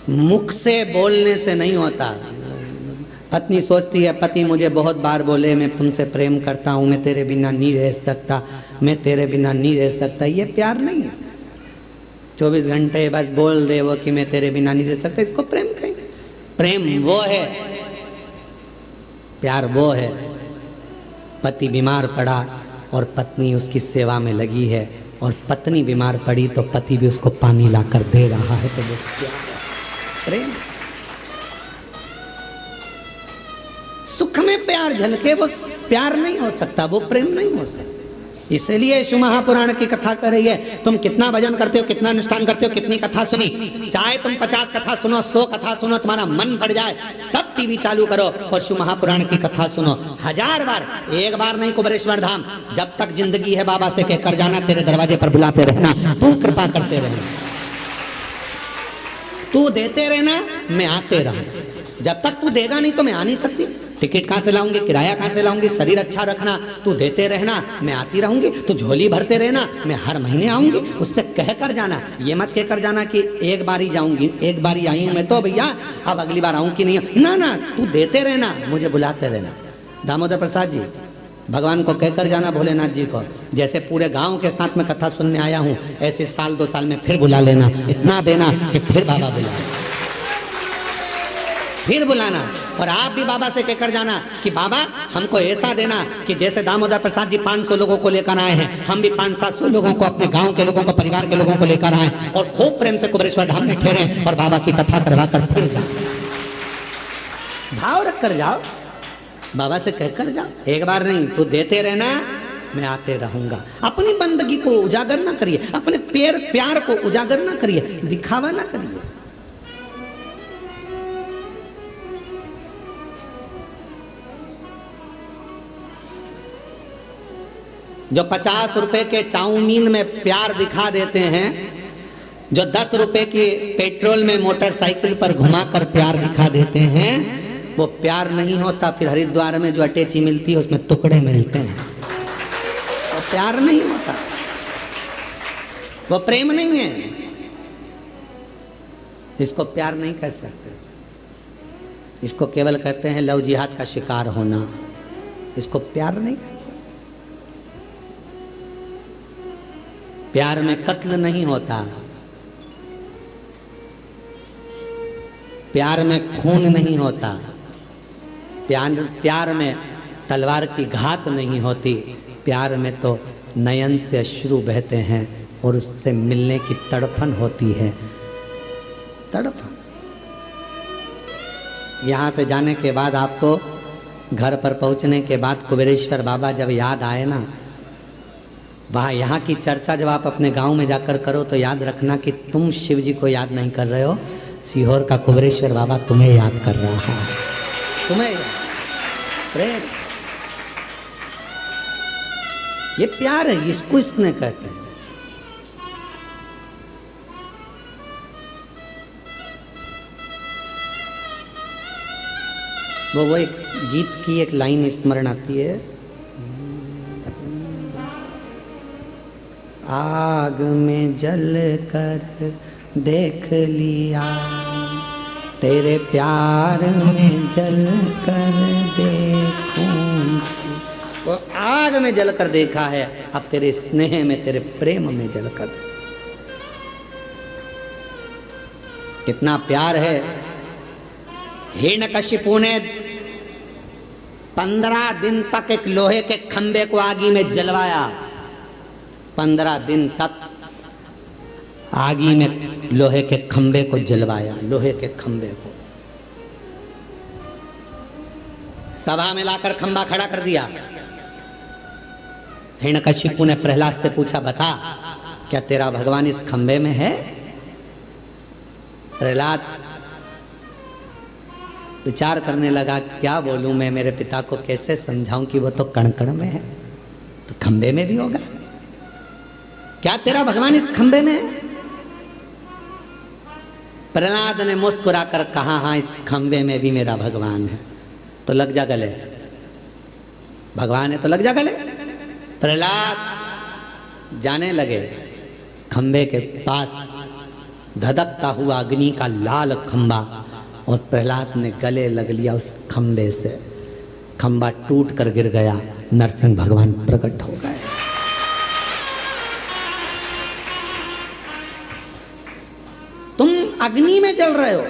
मुख से बोलने से नहीं होता। पत्नी सोचती है पति मुझे बहुत बार बोले मैं तुमसे प्रेम करता हूँ, मैं तेरे बिना नहीं रह सकता, मैं तेरे बिना नहीं रह सकता। ये प्यार नहीं है। 24 घंटे बस बोल दे वो कि मैं तेरे बिना नहीं रह सकता, इसको प्रेम कहेंगे? प्रेम वो है, प्यार वो है। पति बीमार पड़ा और पत्नी उसकी सेवा में लगी है, और पत्नी बीमार पड़ी तो पति भी उसको पानी लाकर दे रहा है, तो वो प्यार है, प्रेम। सुख में प्यार झलके वो प्यार नहीं हो सकता, वो प्रेम नहीं हो सकता। इसलिए शिव महापुराण की कथा कर रही है। तुम कितना भजन करते हो, कितना अनुष्ठान करते हो, कितनी कथा सुनी, चाहे तुम 50 कथा सुनो, 100 कथा सुनो, तुम्हारा मन बढ़ जाए तब टीवी चालू करो और शिव महापुराण की कथा सुनो 1000 बार। एक बार नहीं, कुबेरेश्वर धाम जब तक जिंदगी है बाबा से कहकर जाना, तेरे दरवाजे पर बुलाते रहना, तू कृपा करते रहना, तू देते रहना, मैं आते रहूं। जब तक तू देगा नहीं तो मैं आ नहीं सकती। टिकट कहाँ से लाऊंगी, किराया कहाँ से लाऊंगी, शरीर अच्छा रखना, तू देते रहना, मैं आती रहूंगी। तू झोली भरते रहना, मैं हर महीने आऊंगी। उससे कह कर जाना, ये मत कह कर जाना कि एक बार ही जाऊंगी, एक बार ही आई हूं मैं तो भैया अब अगली बार आऊं कि नहीं। ना ना, तू देते रहना, मुझे बुलाते रहना। दामोदर प्रसाद जी भगवान को कहकर जाना, भोलेनाथ जी को, जैसे पूरे गांव के साथ में कथा सुनने आया हूं, ऐसे साल 2 साल में फिर बुला लेना। इतना देना कि फिर बाबा बुला, फिर बुलाना। और आप भी बाबा से कहकर जाना कि बाबा हमको ऐसा देना कि जैसे दामोदर प्रसाद जी 500 लोगों को लेकर आए हैं, हम भी 500-700 लोगों को, अपने गांव के लोगों को, परिवार के लोगों को लेकर आए और खूब प्रेम से कुबेरेश्वर धाम में ठहरे और बाबा की कथा करवा कर फिर जाओ। भाव रख कर जाओ, बाबा से कहकर जाओ। एक बार नहीं, तू देते रहना, मैं आते रहूंगा। अपनी बंदगी को उजागर ना करिए, अपने प्यार को उजागर ना करिए, दिखावा ना करिए। जो 50 रुपए के चाउमीन में प्यार दिखा देते हैं, जो 10 रुपए की पेट्रोल में मोटरसाइकिल पर घुमाकर प्यार दिखा देते हैं, वो प्यार नहीं होता। फिर हरिद्वार में जो अटैची मिलती है उसमें टुकड़े मिलते हैं, वो प्यार नहीं होता, वो प्रेम नहीं है। इसको प्यार नहीं कह सकते, इसको केवल कहते हैं लव जिहाद का शिकार होना। इसको प्यार नहीं कह सकते। प्यार में कत्ल नहीं होता, प्यार में खून नहीं होता, प्यार में तलवार की घात नहीं होती, प्यार में तो नयन से अश्रु बहते हैं और उससे मिलने की तड़पन होती है, तड़पन। यहाँ से जाने के बाद आपको घर पर पहुँचने के बाद कुबेरेश्वर बाबा जब याद आए ना, वहाँ यहाँ की चर्चा जब आप अपने गांव में जाकर करो तो याद रखना कि तुम शिव जी को याद नहीं कर रहे हो, सीहोर का कुबेरेश्वर बाबा तुम्हें याद कर रहा है, तुम्हें प्रेम। ये प्यार है, इसको इसने कहते हैं। वो एक गीत की एक लाइन स्मरण आती है, आग में जल कर देख लिया, तेरे प्यार में जल कर देखूं। वो आग में जल कर देखा है, अब तेरे स्नेह में, तेरे प्रेम में जल कर। कितना प्यार है। हिरण्यकशिपु ने 15 दिन तक एक लोहे के खंबे को आगी में जलवाया, 15 दिन तक आगी में लोहे के खंबे को जलवाया, लोहे के खंबे को सभा में लाकर खंबा खड़ा कर दिया। हिरण्यकशिपु ने प्रहलाद से पूछा, बता क्या तेरा भगवान इस खंबे में है? प्रहलाद विचार करने लगा, क्या बोलूं मैं, मेरे पिता को कैसे समझाऊं कि वो तो कण कण में है, तो खंबे में भी होगा। क्या तेरा भगवान इस खंबे में है? प्रहलाद ने मुस्कुराकर कहा, हाँ इस खंबे में भी मेरा भगवान है। तो लग जा गले, भगवान है तो लग जा गले। प्रहलाद जाने लगे खंबे के पास, धधकता हुआ अग्नि का लाल खंबा, और प्रहलाद ने गले लग लिया उस खंबे से। खंबा टूट कर गिर गया, नरसिंह भगवान प्रकट हो गए। तुम अग्नि में जल रहे हो,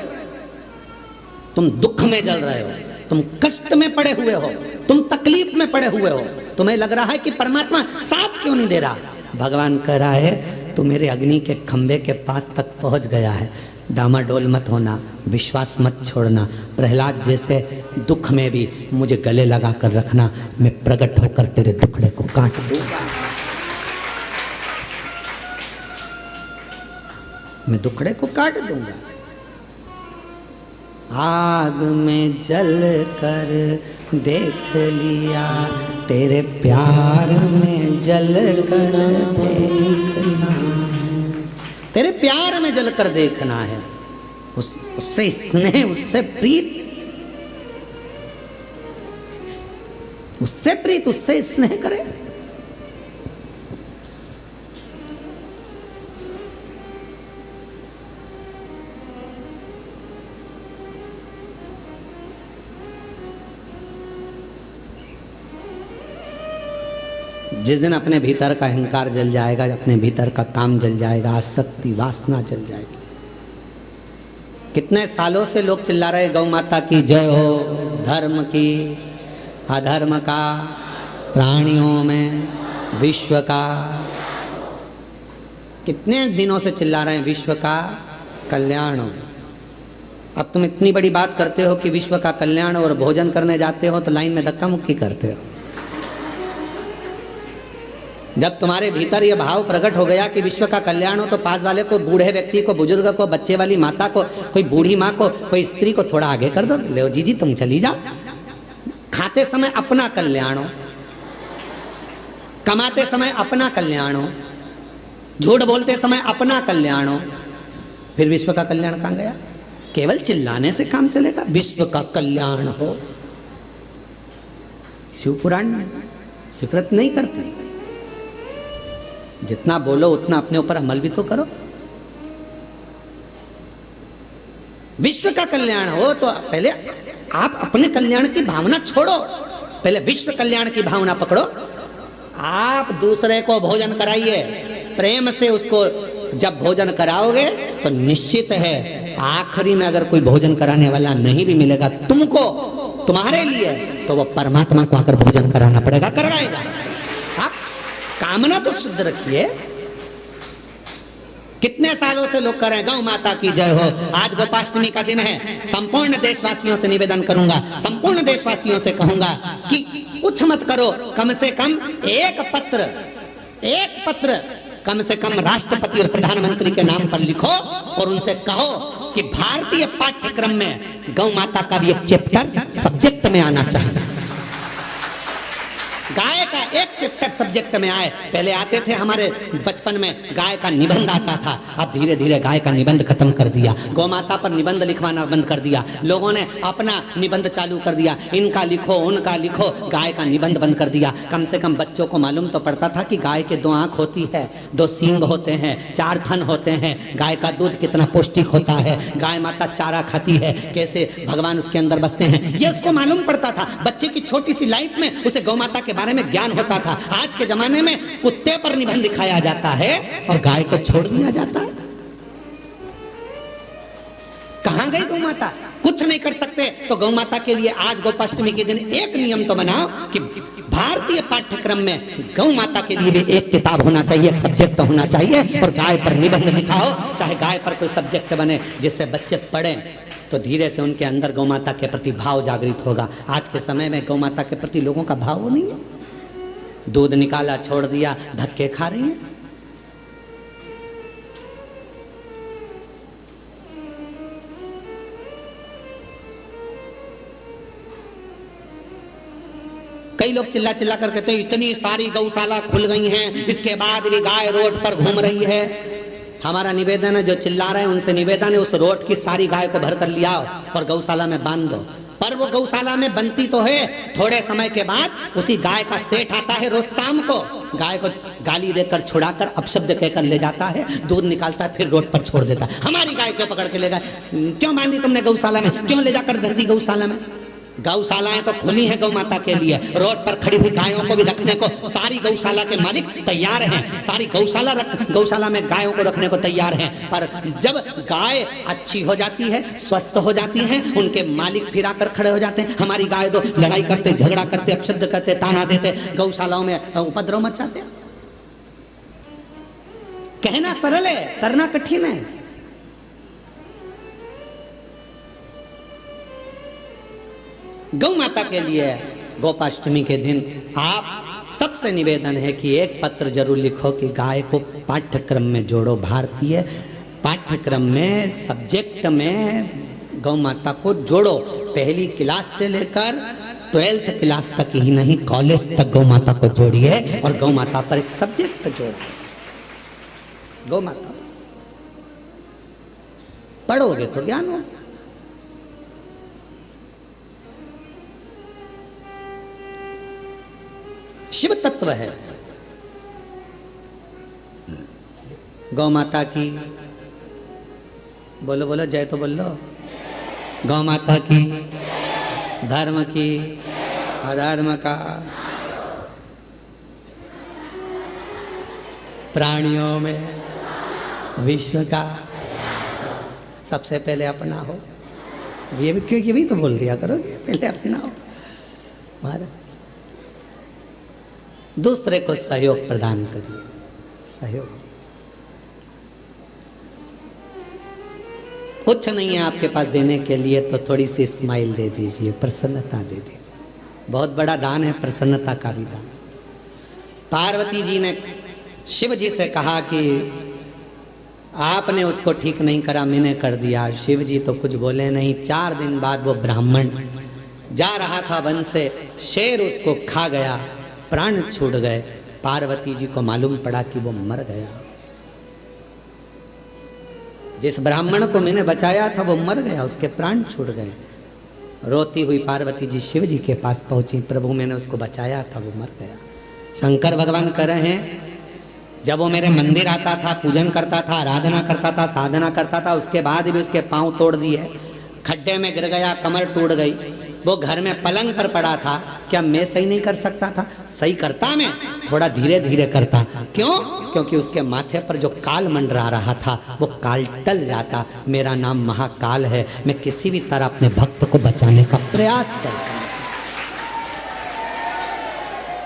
तुम दुख में जल रहे हो, तुम कष्ट में पड़े हुए हो, तुम तकलीफ में पड़े हुए हो, तुम्हें लग रहा है कि परमात्मा साथ क्यों नहीं दे रहा। भगवान कह रहा है तू मेरे अग्नि के खंबे के पास तक पहुंच गया है, डामाडोल मत होना, विश्वास मत छोड़ना। प्रहलाद जैसे दुख में भी मुझे गले लगा कर रखना, मैं प्रकट होकर तेरे दुखड़े को काट दूंगा, मैं दुखड़े को काट दूंगा। आग में जल कर देख लिया, तेरे प्यार में जल कर देखना है, तेरे प्यार में जल कर देखना है। उससे स्नेह, उससे प्रीत, उससे प्रीत, उससे स्नेह करे। जिस दिन अपने भीतर का अहंकार जल जाएगा, अपने भीतर का काम जल जाएगा, आसक्ति वासना जल जाएगी। कितने सालों से लोग चिल्ला रहे गौ माता की जय हो, धर्म की, अधर्म का, प्राणियों में, विश्व का। कितने दिनों से चिल्ला रहे हैं विश्व का कल्याण हो। अब तुम इतनी बड़ी बात करते हो कि विश्व का कल्याण, और भोजन करने जाते हो तो लाइन में धक्का मुक्की करते हो। जब तुम्हारे भीतर ये भाव प्रकट हो गया कि विश्व का कल्याण हो, तो पास वाले को, बूढ़े व्यक्ति को, बुजुर्ग को, बच्चे वाली माता को, कोई बूढ़ी माँ को, कोई स्त्री को थोड़ा आगे कर दो। ले जी तुम चली जा। खाते समय अपना कल्याण हो, कमाते समय अपना कल्याण हो, झूठ बोलते समय अपना कल्याण हो, फिर विश्व का कल्याण कहाँ गया? केवल चिल्लाने से काम चलेगा? विश्व का कल्याण हो। शिव पुराण स्वीकृत नहीं करते। जितना बोलो उतना अपने ऊपर अमल भी तो करो। विश्व का कल्याण हो तो पहले आप अपने कल्याण की भावना छोड़ो, पहले विश्व कल्याण की भावना पकड़ो। आप दूसरे को भोजन कराइए प्रेम से। उसको जब भोजन कराओगे तो निश्चित है आखिरी में अगर कोई भोजन कराने वाला नहीं भी मिलेगा तुमको, तुम्हारे लिए, तो वो परमात्मा को आकर भोजन कराना पड़ेगा, करवाएगा। आप कामना तो शुद्ध रखिए। कितने सालों से लोग कर रहे हैं गौ माता की जय हो। आज गोपाष्टमी का दिन है। संपूर्ण देशवासियों से निवेदन करूंगा, संपूर्ण देशवासियों से कहूंगा कि कुछ मत करो, कम से कम एक पत्र कम से कम राष्ट्रपति और प्रधानमंत्री के नाम पर लिखो और उनसे कहो कि भारतीय पाठ्यक्रम में गौ माता का भी एक चैप्टर सब्जेक्ट में आना चाहिए। गाय का एक चैप्टर सब्जेक्ट में आए। पहले आते थे हमारे बचपन में गाय का निबंध आता था, अब धीरे धीरे गाय का निबंध खत्म कर दिया। गौ माता पर निबंध लिखवाना बंद कर दिया। लोगों ने अपना निबंध चालू कर दिया, इनका लिखो उनका लिखो, गाय का निबंध बंद कर दिया। कम से कम बच्चों को मालूम तो पड़ता था कि गाय के 2 आंख होती है, 2 सींग होते हैं, 4 थन होते हैं, गाय का दूध कितना पौष्टिक होता है, गाय माता चारा खाती है, कैसे भगवान उसके अंदर बसते हैं, ये उसको मालूम पड़ता था। बच्चे की छोटी सी लाइफ में उसे गौ माता के बारे में ज्ञान होता था। आज के जमाने में कुत्ते पर निबंध लिखाया जाता है और गाय को छोड़ दिया जाता है। कहां गई गौ माता? कुछ नहीं कर सकते। तो गौ माता के लिए आज गोपाष्टमी के दिन एक नियम तो बनाओ कि भारतीय पाठ्यक्रम में गौ माता के लिए भी एक किताब होना चाहिए, एक सब्जेक्ट होना चाहिए और गाय पर निबंध लिखा हो। चाहे गाय पर कोई सब्जेक्ट बने जिससे बच्चे पढ़ें, तो धीरे से उनके अंदर गौ माता के प्रति भाव जागृत होगा। आज के समय में गौ माता के प्रति लोगों का भाव नहीं है। दूध निकाला छोड़ दिया, धक्के खा रही है। कई लोग चिल्ला चिल्ला कर कहते हैं इतनी सारी गौशाला खुल गई हैं, इसके बाद भी गाय रोड पर घूम रही है। हमारा निवेदन है, जो चिल्ला रहे हैं उनसे निवेदन है, उस रोड की सारी गाय को भर कर लिया और गौशाला में बांध दो। पर वो गौशाला में बनती तो है, थोड़े समय के बाद उसी गाय का सेठ आता है, रोज शाम को गाय को गाली देकर छुड़ाकर अपशब्द कहकर ले जाता है, दूध निकालता है, फिर रोड पर छोड़ देता है। हमारी गाय को पकड़ के ले गए, क्यों बांधी तुमने गौशाला में, क्यों ले जाकर धर दी गौशाला में? गौशालाएं तो खुली हैं गौ माता के लिए, रोड पर खड़ी हुई गायों को भी रखने को सारी गौशाला के मालिक तैयार हैं, सारी गौशाला में गायों को रखने को तैयार हैं। पर जब गाय अच्छी हो जाती है, स्वस्थ हो जाती हैं, उनके मालिक फिर आकर खड़े हो जाते हैं। हमारी गाय तो लड़ाई करते, झगड़ा करते, अपशब्द करते, ताना देते, गौशालाओं में उपद्रव मचाते। कहना सरल है, करना कठिन है। गौ माता के लिए गोपाष्टमी के दिन आप सबसे निवेदन है कि एक पत्र जरूर लिखो कि गाय को पाठ्यक्रम में जोड़ो। भारतीय पाठ्यक्रम में सब्जेक्ट में गौ माता को जोड़ो। पहली क्लास से लेकर 12th क्लास तक ही नहीं, कॉलेज तक गौ माता को जोड़िए और गौ माता पर एक सब्जेक्ट जोड़ो। गौ माता पढ़ोगे तो ज्ञान होगा। शिव तत्व है। गौ माता की बोलो बोलो जय तो बोल लो। गौ माता की, धर्म की, अधर्म का, प्राणियों में, विश्व का, सबसे पहले अपना हो। ये भी क्यों, ये भी तो बोल दिया करोगे, पहले अपना हो। महाराज दूसरे को सहयोग प्रदान करिए, सहयोग। कुछ नहीं है आपके पास देने के लिए तो थोड़ी सी स्माइल दे दीजिए, प्रसन्नता दे दीजिए। बहुत बड़ा दान है प्रसन्नता का भी दान। पार्वती जी ने शिव जी से कहा कि आपने उसको ठीक नहीं करा, मैंने कर दिया। शिव जी तो कुछ बोले नहीं। 4 दिन बाद वो ब्राह्मण जा रहा था वन से, शेर उसको खा गया, प्राण छूट गए। पार्वती जी को मालूम पड़ा कि वो मर गया। जिस ब्राह्मण को मैंने बचाया था वो मर गया, उसके प्राण छूट गए। रोती हुई पार्वती जी शिव जी के पास पहुंची, प्रभु मैंने उसको बचाया था, वो मर गया। शंकर भगवान कह रहे हैं जब वो मेरे मंदिर आता था, पूजन करता था, आराधना करता था, साधना करता था, उसके बाद भी उसके पांव तोड़ दिए, खड्डे में गिर गया, कमर टूट गई। वो घर में पलंग पर पड़ा था, क्या मैं सही नहीं कर सकता था? सही करता, मैं थोड़ा धीरे धीरे करता। क्यों? क्योंकि उसके माथे पर जो काल मंडरा रहा था वो काल टल जाता। मेरा नाम महाकाल है, मैं किसी भी तरह अपने भक्त को बचाने का प्रयास करता।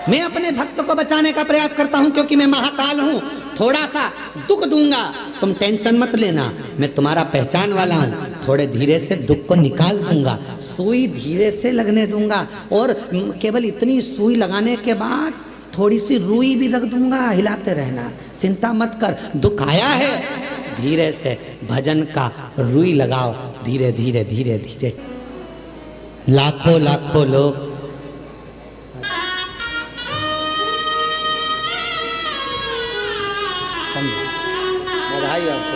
मैं अपने भक्त को बचाने का प्रयास करता हूं क्योंकि मैं महाकाल हूं। थोड़ा सा दुख दूंगा, तुम टेंशन मत लेना, मैं तुम्हारा पहचान वाला हूं। थोड़े धीरे से दुख को निकाल दूंगा, सुई धीरे से लगने दूंगा, और केवल इतनी सुई लगाने के बाद थोड़ी सी रुई भी रख दूंगा, हिलाते रहना, चिंता मत कर। दुख आया है, धीरे से भजन का रुई लगाओ, धीरे धीरे धीरे धीरे। लाखों लाखों लोग बधाई आपको।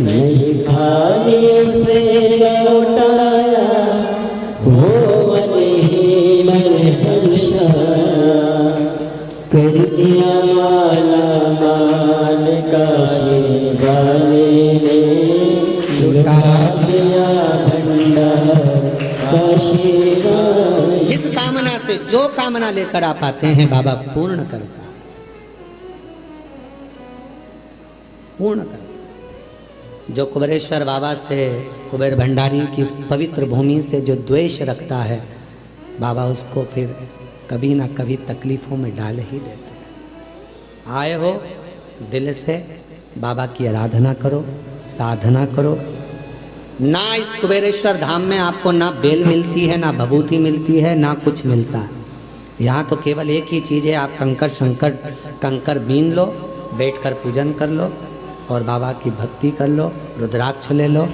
नहीं खाने से लौटाया वो मन ही मन हर्षाया, कर दिया माला माल काशी वाले ने, लुटा दिया भंडार काशी वाले। जिस कामना से जो कामना लेकर आप आते हैं बाबा पूर्ण करता, पूर्ण करता। जो कुबेरेश्वर बाबा से, कुबेर भंडारी की इस पवित्र भूमि से जो द्वेष रखता है, बाबा उसको फिर कभी ना कभी तकलीफों में डाल ही देते हैं। आए हो दिल से बाबा की आराधना करो, साधना करो। ना इस कुबेरेश्वर धाम में आपको ना बेल मिलती है, ना भभूति मिलती है, ना कुछ मिलता है। यहाँ तो केवल एक ही चीज़ है, आप कंकर शंकर कंकर बीन लो, बैठकर पूजन कर लो और बाबा की भक्ति कर लो, रुद्राक्ष ले लो,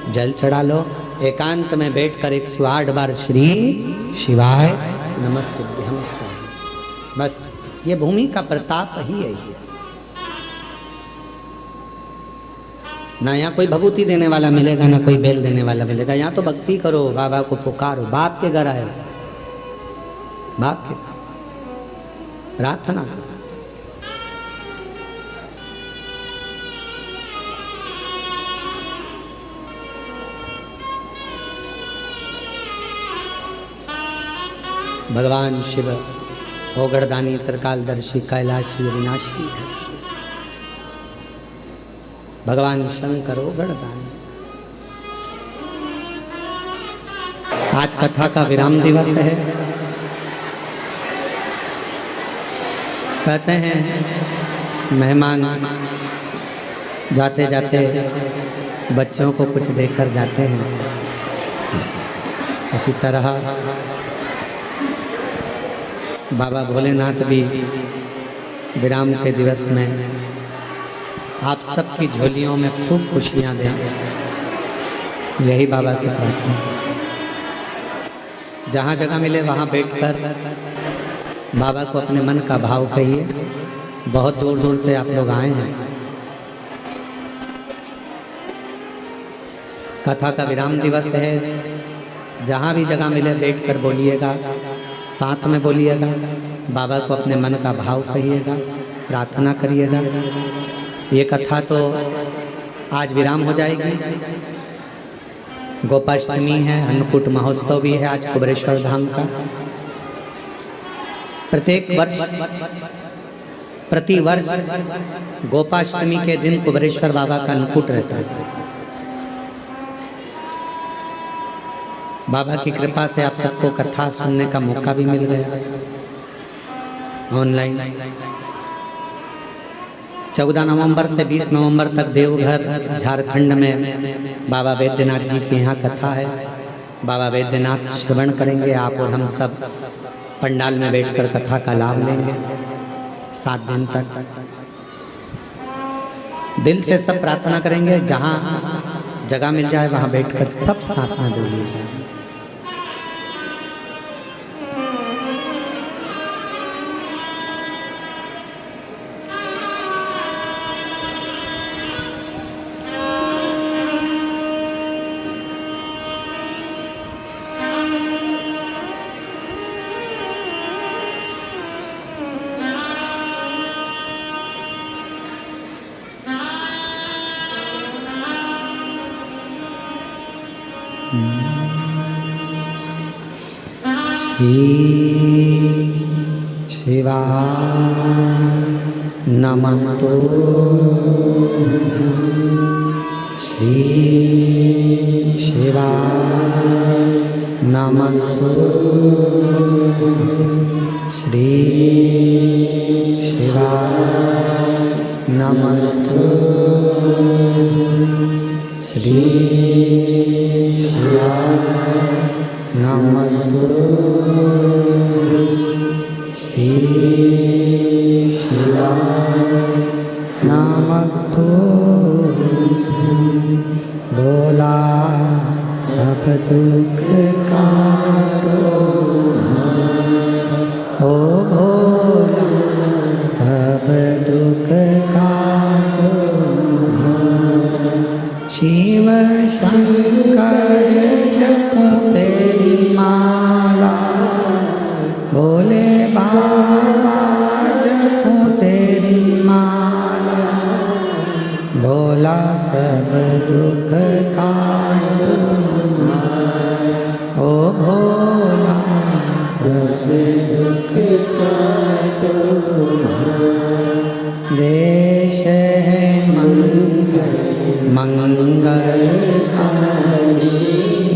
जल चढ़ा लो, एकांत में बैठकर 108 बार श्री शिवाय नमस्तुभ्यं। बस ये भूमि का प्रताप ही यही है। ना यहाँ कोई भभूति देने वाला मिलेगा, ना कोई बेल देने वाला मिलेगा। यहाँ तो भक्ति करो, बाबा को पुकारो, बाप के घर आए, बाप के घर प्रार्थना करो। भगवान शिव ओगड़दानी त्रिकालदर्शी कैलाशी अविनाशी है। भगवान शंकर ओगड़दानी। आज कथा का विराम दिवस है। कहते हैं मेहमान जाते जाते बच्चों को कुछ देकर जाते हैं, उसी तरह बाबा भोलेनाथ भी विराम के दिवस में आप सबकी झोलियों में खूब खुशियाँ दें, यही बाबा से प्रार्थना। जहाँ जगह मिले वहाँ बैठकर बाबा को अपने मन का भाव कहिए। बहुत दूर दूर से आप लोग आए हैं। कथा का विराम दिवस है। जहाँ भी जगह मिले बैठकर बोलिएगा, साथ में बोलिएगा, बाबा को अपने मन का भाव कहिएगा, प्रार्थना करिएगा। ये कथा तो आज विराम हो जाएगी। गोपाष्टमी है, अन्नकूट महोत्सव भी है आज कुबेरेश्वर धाम का। प्रति वर्ष गोपाष्टमी के दिन कुबेरेश्वर बाबा का अन्नकूट रहता है। बाबा की कृपा से आप सबको कथा सुनने का मौका भी मिल गया ऑनलाइन। 14 नवंबर से 20 नवंबर तक देवघर झारखंड में बाबा वैद्यनाथ जी के यहाँ कथा है। बाबा वैद्यनाथ श्रवण करेंगे आप और हम सब पंडाल में बैठकर कथा का लाभ लेंगे 7 दिन तक। दिल से सब प्रार्थना करेंगे, जहाँ जगह मिल जाए वहाँ बैठकर सब साथ में बोलिए। शिवाय नमस्तुभ्यं श्री शिवाय नमस्तुभ्यं श्री शिवाय नमस्तुभ्यं श्री शिवाय नमस्तुभ्यं श्री शिवाय नमस्तुभ्यं बोला सब दुख काटो ओ भोला सब दुख काटो शिव शंकर जपो तेरी माला भोले बाबा जपो तेरी माला भोला सब दुख काटो ओ भोला सब दुख काटो देश है मंगलकारी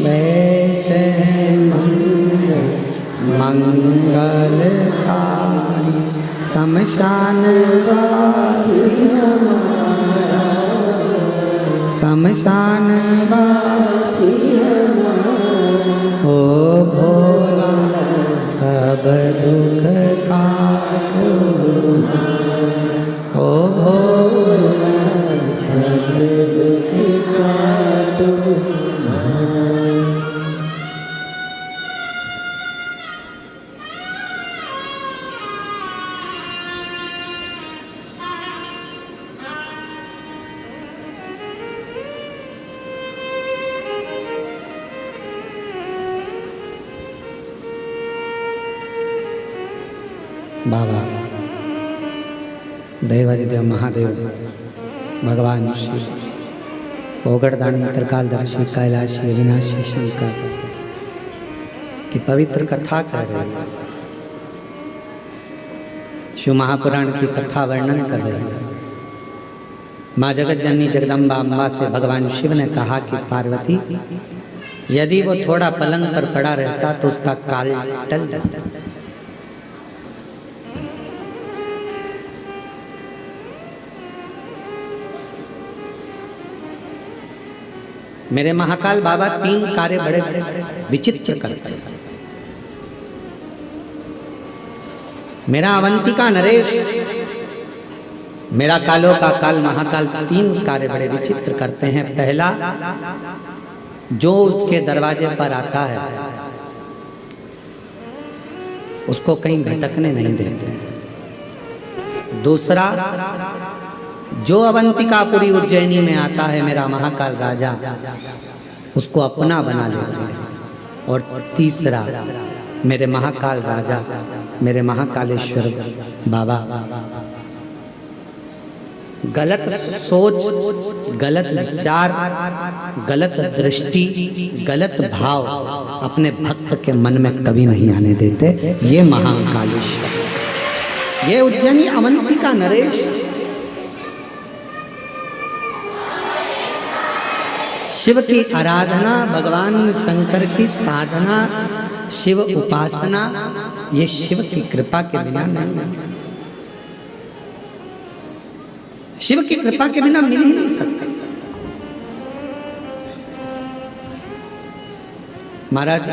देश है मंगलकारी शमशान वासी हमारा शमशान वासी ओ भोला सब दुख काटो ओ भोला सब दुख काटो बाबा देवादिदेव महादेव भगवान शिव ओगड़दानी त्रिकालदर्शी कैलाशी अविनाशी शंकर की पवित्र कथा कर रहे हैं। शिव महापुराण की कथा वर्णन कर रहे हैं। माँ जगत जननी जगदम्बा अम्बा से भगवान शिव ने कहा कि पार्वती यदि वो थोड़ा पलंग पर पड़ा रहता तो उसका काल टल जाता। मेरे महाकाल बाबा 3 कार्य बड़े बड़े विचित्र करते हैं। मेरा अवंतिका नरेश मेरा कालों का काल महाकाल 3 कार्य बड़े विचित्र करते हैं। पहला, जो उसके दरवाजे पर आता है उसको कहीं भटकने नहीं देते। दूसरा, जो अवंतिकापुरी उज्जैनी में आता है मेरा महाकाल राजा उसको अपना बना लेते हैं। और तीसरा, मेरे महाकाल राजा मेरे महाकालेश्वर बाबा गलत सोच, गलत विचार, गलत दृष्टि, गलत भाव अपने भक्त के मन में कभी नहीं आने देते। ये महाकालेश्वर, ये उज्जैनी अवंतिका नरेश शिव की आराधना, भगवान शंकर की साधना, शिव उपासना, ये शिव की कृपा के बिना नहीं मिलता। शिव की कृपा के बिना मिल ही नहीं सकता। महाराज,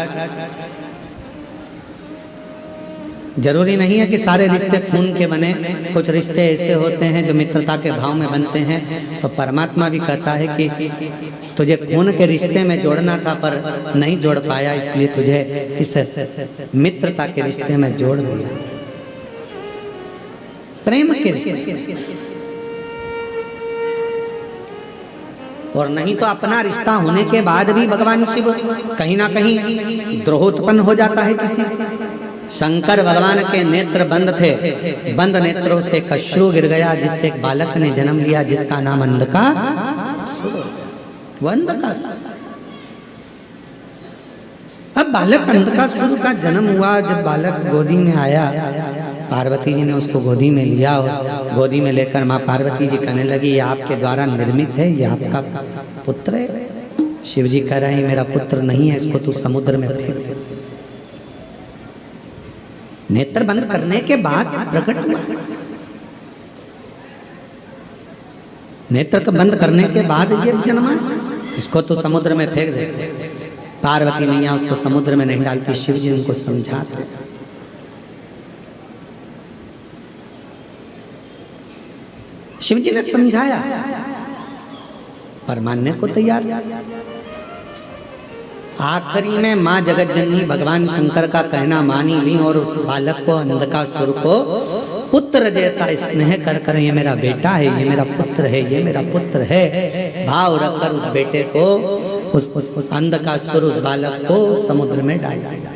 जरूरी नहीं है कि सारे रिश्ते खून के बने। कुछ रिश्ते ऐसे होते हैं जो मित्रता के भाव में बनते हैं। तो परमात्मा भी कहता है कि तुझे खून के रिश्ते में जोड़ना था पर नहीं जोड़ पाया, इसलिए तुझे इस मित्रता के रिश्ते में जोड़ दिया, प्रेम के रिश्ते। और नहीं तो अपना रिश्ता होने के बाद भी भगवान शिव कहीं ना कहीं द्रोहोत्पन्न हो जाता है किसी। शंकर भगवान के नेत्र बंद थे, बंद नेत्रों से एक अश्रु गिर गया जिससे एक बालक ने जन्म लिया जिसका नाम अंधकासुर। अब बालक अंधकासुर का जन्म हुआ। जब बालक गोदी में आया पार्वती जी ने उसको गोदी में लिया और गोदी में लेकर माँ पार्वती जी कहने लगी ये आपके द्वारा निर्मित है, ये आपका पुत्र है। शिव जी कह रहे हैं मेरा पुत्र नहीं है, इसको तू समुद्र में फेंक दे। नेत्र बंद करने के बाद प्रकट हुआ। नेत्र को बंद करने के बाद ये जन्मा, इसको तो समुद्र में फेंक दे। पार्वती मैया उसको समुद्र में नहीं डालती, शिव जी उनको समझाते। शिव जी ने समझाया पर मानने को तैयार। आखिरी में माँ जगत जननी भगवान शंकर का कहना मानी ली और उस बालक को अंधकासुर को पुत्र जैसा स्नेह कर कर ये मेरा बेटा है, ये मेरा पुत्र है, ये मेरा पुत्र है भाव रखकर उस बेटे को उस अंधकासुर उस बालक को समुद्र में डाल दिया।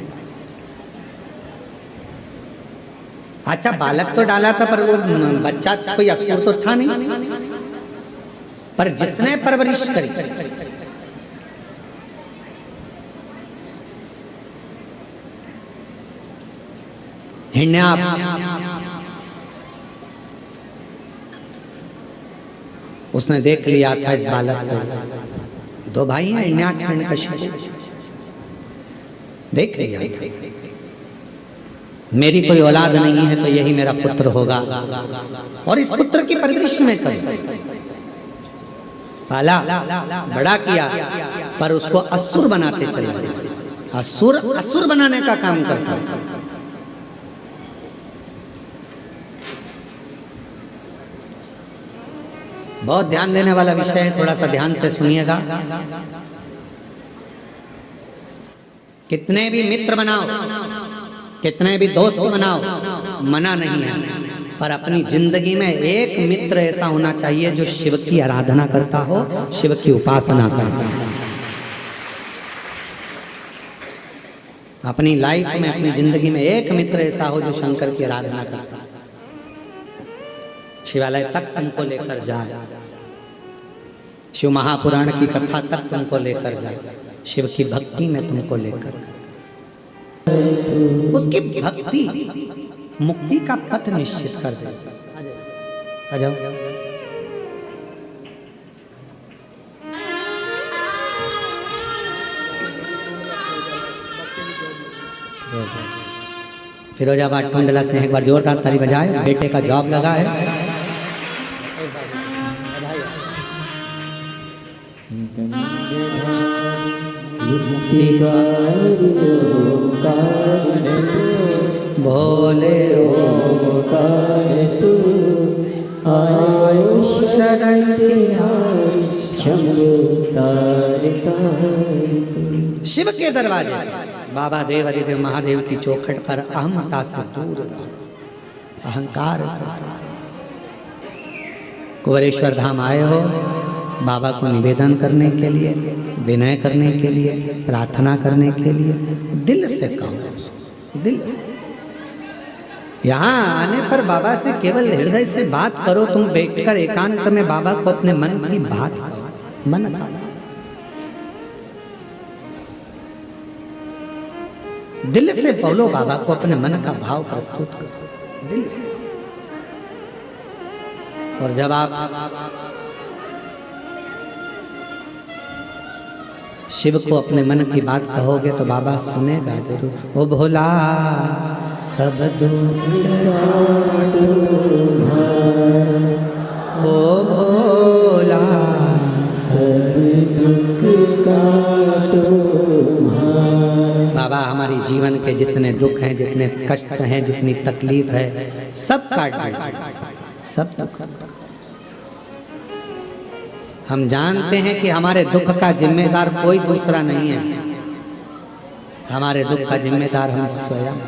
अच्छा बालक तो डाला था पर वो बच्चा कोई असुर तो था नहीं, पर जिसने परवरिश करी हिरण्याक्ष, उसने देख लिया था इस बालक को। दो भाई हैं हिरण्याक्ष हिरण्यकशिपु, देख लिया था मेरी कोई औलाद नहीं है तो यही मेरा पुत्र होगा और इस पुत्र की परवरिश में कर पाला, बड़ा किया, पर उसको असुर बनाते चले गए। असुर बनाने का काम करता है। बहुत ध्यान देने वाला विषय है, थोड़ा सा ध्यान से सुनिएगा। कितने भी मित्र बनाओ, कितने भी दोस्त बनाओ, मना नहीं है, पर अपनी जिंदगी में एक मित्र ऐसा होना चाहिए जो शिव की आराधना करता हो, शिव की उपासना करता हो। अपनी लाइफ में, अपनी जिंदगी में एक मित्र ऐसा हो जो शंकर की आराधना करता है, शिवालय तक तुमको लेकर जाए, शिव महापुराण की कथा तक तुमको लेकर जाए, शिव की भक्ति में तुमको लेकर जाए। उसकी भक्ति मुक्ति का पथ निश्चित कर दे। आ जाओ। फिरोजाबाद टुंडला से एक बार जोरदार ताली बजाए, बेटे का जॉब लगा है। बोले ओंकार तू आयो शरण तिहारी, शंभु तारता। शिव के दरवाजे बाबा देव आदिदेव महादेव की चौखट पर अहमता से दूर, अहंकार से। कुंवरेश्वर धाम आए हो बाबा को निवेदन करने के लिए, विनय करने के लिए, प्रार्थना करने के लिए, दिल से कहो, दिल से। यहाँ आने पर बाबा से केवल हृदय से बात करो। तुम बैठकर एकांत में बाबा को अपने मन की बात करो, मन का। दिल से बोलो, बाबा को अपने मन का भाव प्रस्तुत करो दिल से। और जब आप शिव को अपने मन की बात कहोगे तो बाबा सुनेगा जरूर। ओ भोला सब दुख ओ भोला सब दुख बाबा हमारी जीवन के जितने दुख हैं, जितने कष्ट हैं, जितनी तकलीफ है, सब काट दीजिए, सब। हम जानते हैं कि हमारे दुख का जिम्मेदार कोई दूसरा नहीं है, हमारे दुख का जिम्मेदार हम स्वयं,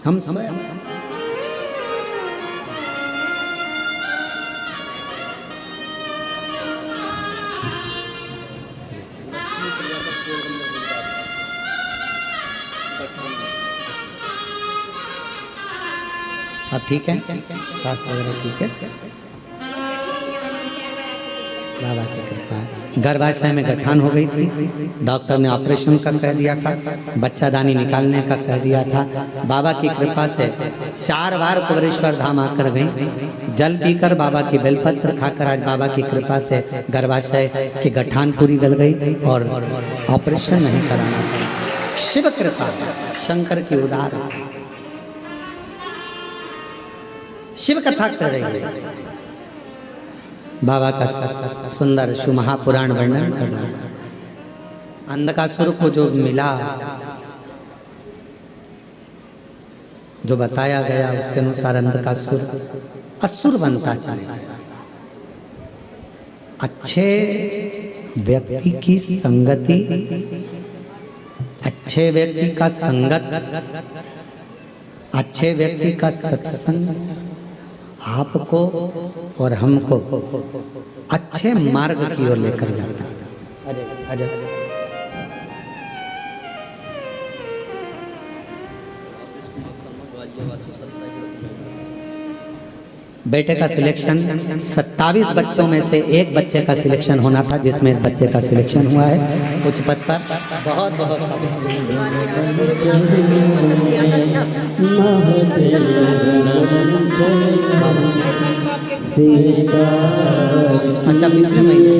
हम स्वयं। अब ठीक है, स्वास्थ्य वगैरह ठीक है। बाबा की कृपा। गर्भाशय में गठान हो गई थी, डॉक्टर ने ऑपरेशन का कह दिया था, बच्चादानी निकालने का कह दिया था। बाबा की कृपा से 4 बार कुबेरेश्वर धाम आकर गई, जल पीकर बाबा की बेलपत्र खाकर आज बाबा की कृपा से गर्भाशय की गठान पूरी गल गई और ऑपरेशन नहीं कराना पड़ा। शिव कृपा, शंकर की उदार, शिव कथा कर रही है। बाबा का सुंदर महापुराण वर्णन कर रहा है। अंधकासुर को जो मिला, जो बताया गया उसके अनुसार अंधकासुर असुर बनता चला। अच्छे व्यक्ति की संगति, अच्छे व्यक्ति का संगत, अच्छे व्यक्ति का सत्संग आपको और हमको अच्छे मार्ग की ओर लेकर जाता है। बेटे का सिलेक्शन 27 बच्चों में से एक बच्चे का सिलेक्शन होना था, जिसमें इस बच्चे का सिलेक्शन हुआ है उच्च पद पर। बहुत बहुत अच्छा, पिछले महीने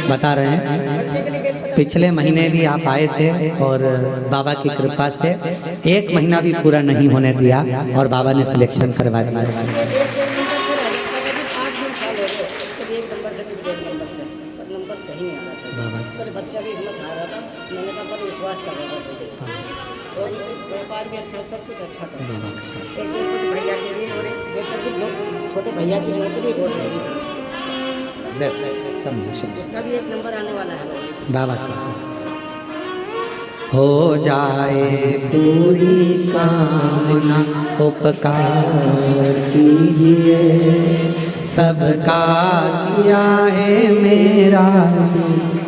बता रहे हैं, पिछले महीने भी आप आए थे और बाबा की कृपा से 1 महीना भी पूरा नहीं होने दिया और बाबा ने सिलेक्शन करवा दिया। बच्चा भी हिम्मत हार रहा था, मैंने कहा पर विश्वास कर रहा था और व्यापार भी अच्छा, सब कुछ अच्छा कर रहा था। एक भैया के लिए और एक छोटे भैया की नौकरी हो रही है, उसका भी 1 नंबर आने वाला है। बाबा हो जाए पूरी कामना, उपकार कीजिए, सबका किया है मेरा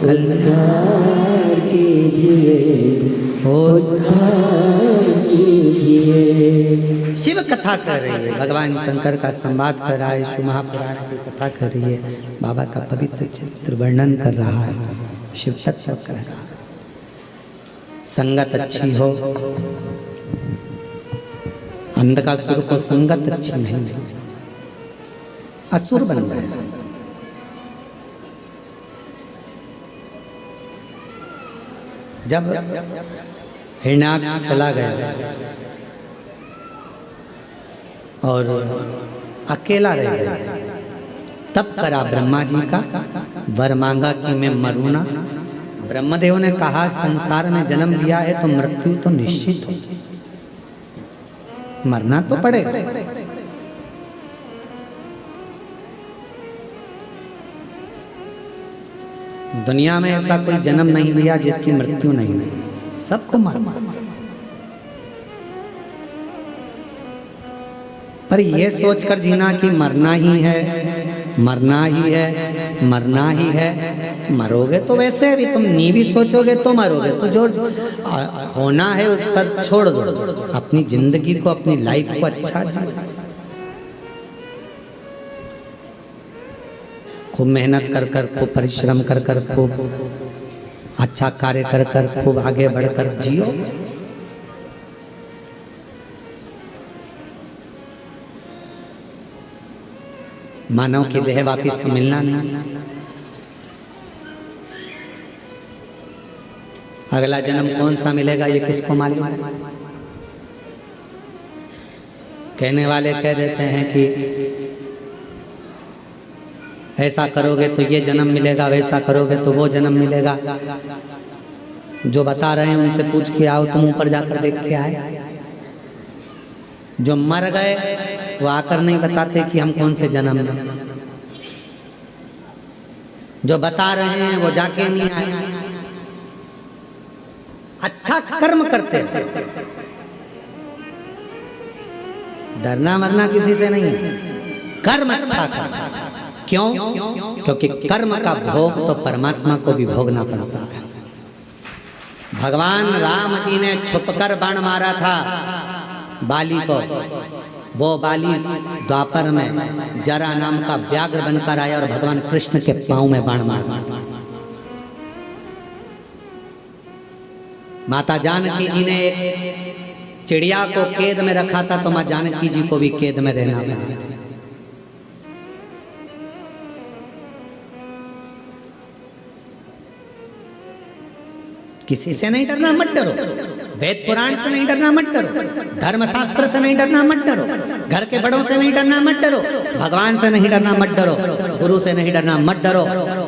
कल्याण कीजिए, कीजिए। शिव कथा कर रही है, भगवान शंकर का संवाद कर रहा है, शिव महापुराण की कथा कर रही है, बाबा का पवित्र चरित्र वर्णन कर रहा है, शिव तत्व कह रहा है। संगत अच्छी हो, अंधकासुर को संगत अच्छी नहीं मिली, असुर बन गए। जब हिरण्याक्ष चला गया और अकेला रह गया, तब करा ब्रह्मा जी का, वर मांगा कि मैं मरूं ना। ब्रह्मदेव ने कहा संसार में जन्म लिया है तो मृत्यु तो निश्चित हो, मरना तो पड़ेगा। दुनिया में ऐसा कोई जन्म नहीं लिया जिसकी मृत्यु नहीं हुई, सबको मरना। पर ये सोचकर जीना कि मरना ही है, मरना ही है, मरना ही है, मरोगे तो वैसे भी तुम नहीं भी सोचोगे तो मरोगे, तो जो होना है उस पर छोड़ दो, अपनी जिंदगी को, अपनी लाइफ को अच्छा जियो। खूब मेहनत कर कर, खूब परिश्रम कर कर, खूब अच्छा कार्य कर कर, खूब आगे बढ़कर जियो। मानव की देह वापिस तो मिलना नहीं, अगला जन्म कौन सा मिलेगा ये किसको मालूम है। कहने वाले कह देते हैं कि ऐसा करोगे तो ये जन्म मिलेगा, वैसा करोगे तो वो जन्म मिलेगा। जो बता रहे हैं उनसे पूछ के आओ, तुम ऊपर जाकर देख के आए। जो मर गए वो आकर नहीं बताते कि हम कौन से जन्म में। जो बता रहे हैं वो जाके नहीं आए। अच्छा कर्म करते, डरना मरना किसी से नहीं है, कर्म अच्छा कर। क्यों? क्योंकि कर्म का भोग तो परमात्मा को भी भोगना पड़ता है। भगवान राम जी ने छुपकर बाण मारा था बाली को, वो बाली द्वापर में जरा नाम का व्याघ्र बनकर आया और भगवान कृष्ण के पांव में बाण मार मार। माता जानकी जी ने एक चिड़िया को कैद में रखा था, तो मां जानकी जी को भी कैद में रहना पड़ा। किसी से नहीं डरना, मत डरो। वेद पुराण से नहीं डरना, मत डरो। धर्मशास्त्र से नहीं डरना, मत डरो। घर के बड़ों से नहीं डरना, मत डरो। भगवान से नहीं डरना, मत डरो। गुरु से नहीं डरना, मत डरो।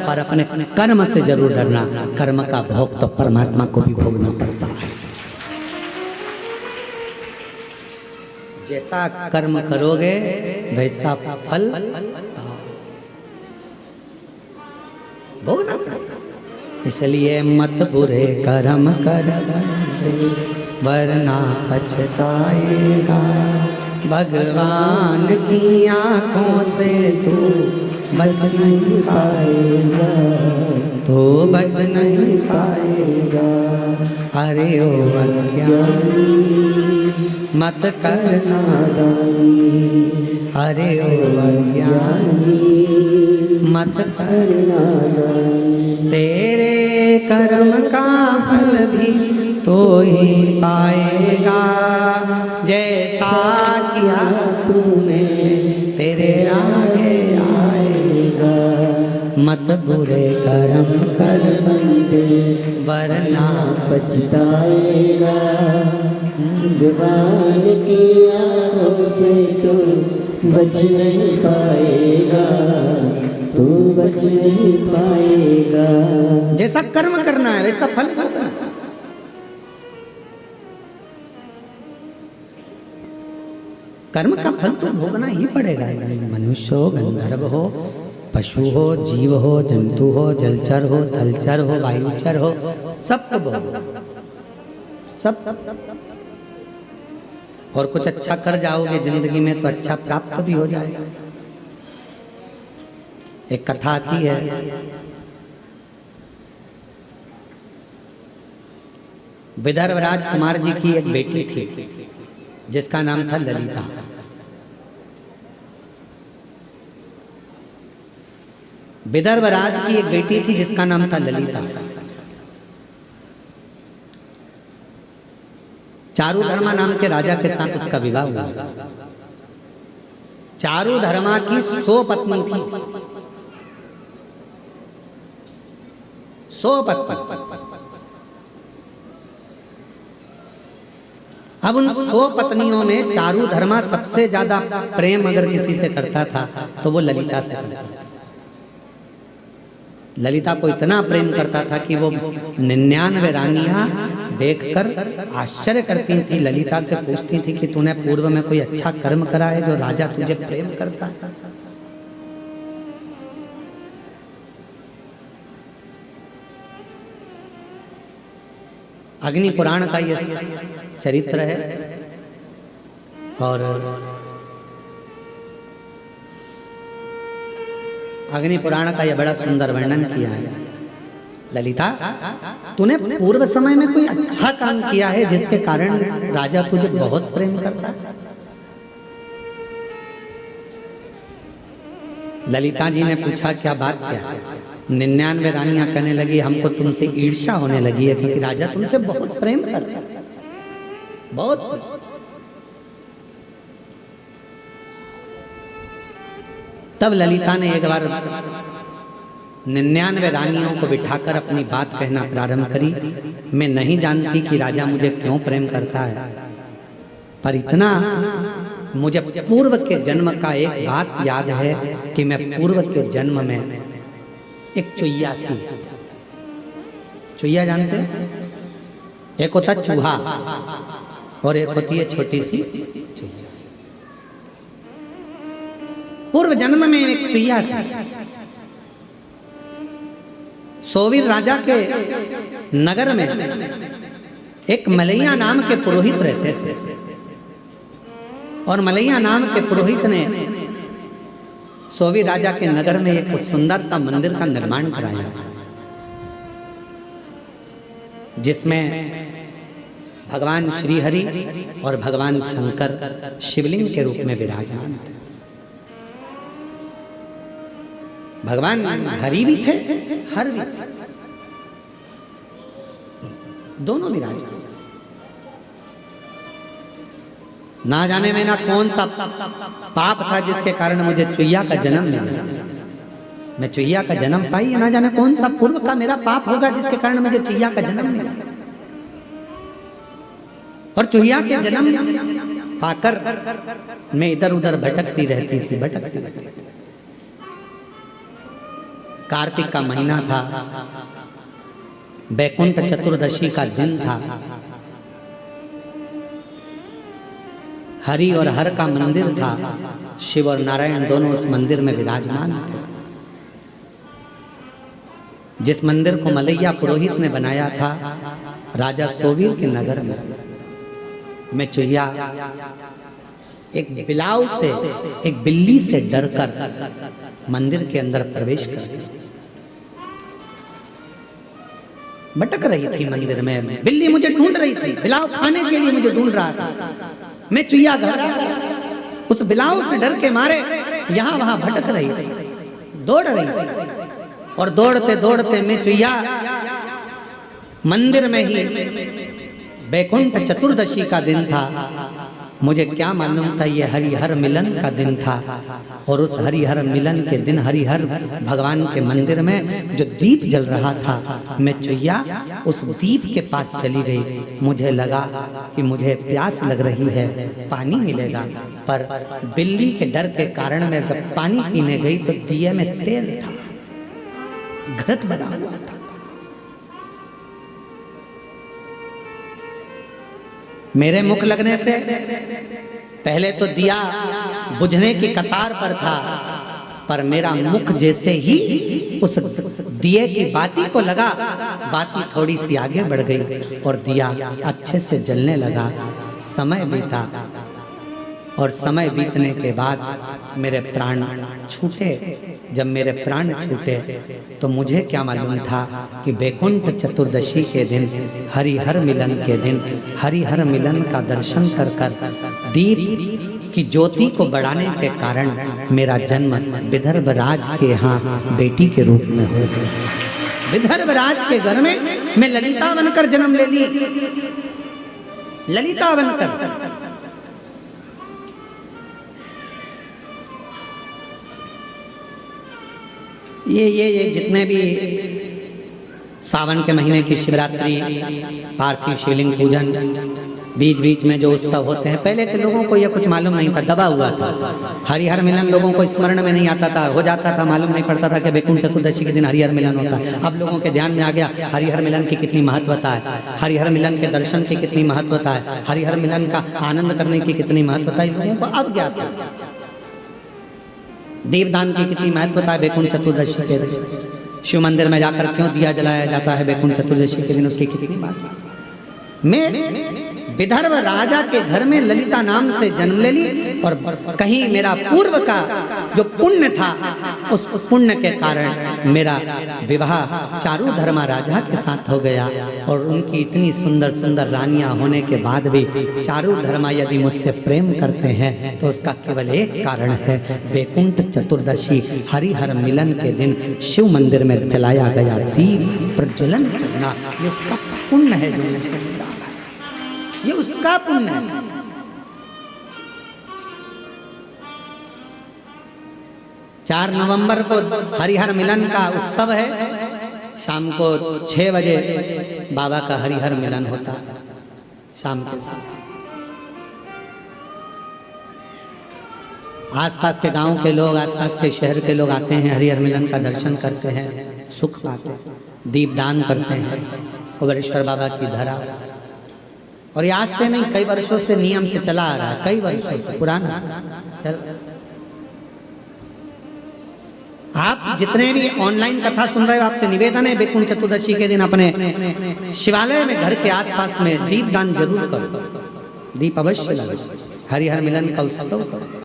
पर अपने कर्म से जरूर डरना। कर्म का भोग तो परमात्मा को भी भोगना पड़ता है। जैसा कर्म करोगे वैसा फल भोगना पड़ेगा। इसलिए मत बुरे कर्म कर वरना पछताएगा। भगवान की आंखों से तू बच नहीं पाएगा, तो बच नहीं पाएगा। अरे ओ अज्ञानी मत करना दानी, अरे ओ अज्ञानी मत करना दानी। तेरे कर्म का फल भी तो ही पाएगा, जैसा किया तूने तेरे आगे आएगा। मत बुरे कर्म कर बंदे वरना पछताएगा। भगवान की आँखों से तू बच नहीं पाएगा, तू बच नहीं पाएगा। जैसा कर्म करना है वैसा फल भोगना। कर्म का फल तो भोगना ही पड़ेगा। मनुष्य हो, गंधर्व हो, पशु हो, जीव हो, जंतु हो, जलचर हो, थलचर हो, वायुचर हो, सब सब। और कुछ अच्छा कर जाओगे जिंदगी में तो अच्छा प्राप्त भी हो जाएगा। एक कथा आती है, विदर्भ राजकुमार जी की एक बेटी थी जिसका नाम था ललिता। विदर्भ राज की एक बेटी थी जिसका नाम था ललिता। चारुधर्मा नाम के राजा के साथ उसका विवाह हुआ। चारुधर्मा की 100 पत्नी थी, 100 पत्नी। अब उन 100 पत्नियों में चारुधर्मा सबसे ज्यादा प्रेम अगर किसी से करता था तो वो ललिता से करता था। ललिता को इतना प्रेम करता था कि वो 99 रानियां देखकर आश्चर्य करती थी। ललिता से पूछती थी कि तूने पूर्व में कोई अच्छा कर्म करा है जो राजा तुझे प्रेम करता है? अग्नि पुराण का ये चरित्र है और अग्नि पुराण का यह बड़ा सुंदर वर्णन किया है। ललिता, तूने पूर्व समय में कोई अच्छा काम किया है जिसके कारण राजा तुझे बहुत प्रेम करता है? ललिता जी ने पूछा, क्या बात क्या है? 99 रानियां कहने लगी, हमको तुमसे ईर्ष्या होने लगी है क्योंकि राजा तुमसे बहुत प्रेम करता है, बहुत। तब ललिता ने एक बार 99 रानियों को बिठाकर अपनी बात कहना प्रारंभ करी। मैं नहीं जानती कि राजा मुझे क्यों प्रेम करता है, पर इतना मुझे पूर्व के जन्म का एक बात याद है कि मैं पूर्व के जन्म में एक चुईया थी। चुईया जानते हैं? एक होता चूहा और एक होती है छोटी सी चुईया। पूर्व जन्म में एक चुईया थी। सोवीर राजा के नगर में एक मलैया नाम के पुरोहित रहते थे और मलैया नाम के पुरोहित ने सोवीर राजा के नगर में एक सुंदर सा मंदिर का निर्माण कराया जिसमें भगवान श्री हरि और भगवान शंकर शिवलिंग के रूप में विराजमान थे। भगवान हरि भी थे, हर भी थे, दोनों विराजमान। ना जाने में ना कौन सा पाप था जिसके कारण मुझे चुईया का जन्म मिला। मैं चुईया का जन्म पाई, ना जाने कौन सा पूर्व का मेरा पाप होगा जिसके कारण मुझे चुईया का जन्म मिला। और चुईया के जन्म पाकर मैं इधर उधर भटकती रहती थी। कार्तिक का महीना था, बैकुंठ चतुर्दशी का दिन था। हरि और हर का मंदिर था। शिव और नारायण दोनों उस मंदिर में विराजमान थे। जिस मंदिर को मलैया पुरोहित ने बनाया था राजा सोवीर के नगर में, मैं चुईया एक बिलाव से, एक बिल्ली से डरकर मंदिर के अंदर प्रवेश कर गई। भटक रही थी मंदिर में, बिल्ली मुझे ढूंढ रही थी, बिलाव खाने के लिए मुझे ढूंढ रहा था। मैं चुईया उस बिलाव से डर के मारे यहां वहां भटक रही थी, दौड़ रही थी। और दौड़ते दौड़ते मैं चुईया मंदिर में ही, बैकुंठ चतुर्दशी का दिन था। मुझे क्या मालूम था ये हरिहर मिलन का दिन था। और उस हरिहर मिलन के दिन हरिहर भगवान के मंदिर में जो दीप जल रहा था, मैं चुईया उस दीप के पास चली गई। मुझे लगा कि मुझे प्यास लग रही है, पानी मिलेगा। पर बिल्ली के डर के कारण मैं जब पानी पीने गई तो दिए में तेल था, घृत बना हुआ था। मेरे मुख लगने से पहले तो दिया बुझने की कतार पर था, पर मेरा मुख जैसे ही उस दिए की बाती को लगा, बाती थोड़ी सी आगे बढ़ गई और दिया अच्छे से जलने लगा। समय बीता और समय बीतने के बाद मेरे प्राण छूटे। जब मेरे प्राण छूटे तो मुझे क्या मालूम था कि बैकुंठ चतुर्दशी के दिन, हरिहर मिलन के दिन, हरिहर मिलन का दर्शन कर कर दीप की ज्योति को बढ़ाने के कारण मेरा जन्म विदर्भ राज के यहाँ बेटी के रूप में हो गया। विदर्भ राज के घर में मैं ललिता बनकर जन्म ले ली, ललिता बनकर। ये जितने भी सावन के महीने की शिवरात्रि, पार्थिव शिवलिंग पूजन, बीच बीच में जो उत्सव होते हैं, पहले के लोगों को ये कुछ मालूम नहीं था, दबा हुआ था। हरिहर मिलन लोगों को स्मरण में नहीं आता था, हो जाता था, मालूम नहीं पड़ता था कि बैकुंठ चतुर्दशी के दिन हरिहर मिलन होता है। अब लोगों के ध्यान में आ गया हरिहर मिलन की कितनी महत्वता है, हरिहर मिलन के दर्शन की कितनी महत्वता है, हरिहर मिलन का आनंद करने की कितनी महत्वता है, लोगों को अब ज्ञात है। दीपदान की कितनी महत्वता है बैकुंठ चतुर्दशी के दिन, शिव मंदिर में जाकर क्यों दिया जलाया जाता है बैकुंठ चतुर्दशी के दिन, उसकी कितनी बात। मैं विदर्भ राजा के घर में ललिता नाम से जन्म ले ली और कहीं मेरा पूर्व का जो पुण्य था, उस पुण्य के कारण मेरा विवाह चारुधर्मा राजा के साथ हो गया। और उनकी इतनी सुंदर सुंदर रानियां होने के बाद भी चारुधर्मा यदि मुझसे प्रेम करते हैं तो उसका केवल एक कारण है, बैकुंठ चतुर्दशी हरिहर मिलन के दिन शिव मंदिर में जलाया गया दीप प्रज्वलन करना, ये उसका पुण्य है जो मुझे मिला है, ये उसका पुण्य है। 4 नवंबर को हरिहर मिलन का उत्सव है, शाम को 6 बजे बाबा का हरिहर मिलन होता है। शाम के आसपास के गांव के लोग, आसपास के शहर के लोग आते हैं, हरिहर मिलन का दर्शन करते हैं, सुख पाते हैं, दीपदान करते हैं, कुबेरेश्वर बाबा की धरा। और ये आज से नहीं, कई वर्षों से नियम से चला आ रहा है, कई वर्षों से पुराना चल। आप जितने भी ऑनलाइन कथा सुन रहे हो, आपसे निवेदन है बैकुंठ चतुर्दशी के दिन अपने शिवालय में, घर के आसपास में दीपदान जरूर करो, दीप अवश्य लगाओ, हरिहर मिलन का उत्सव करो।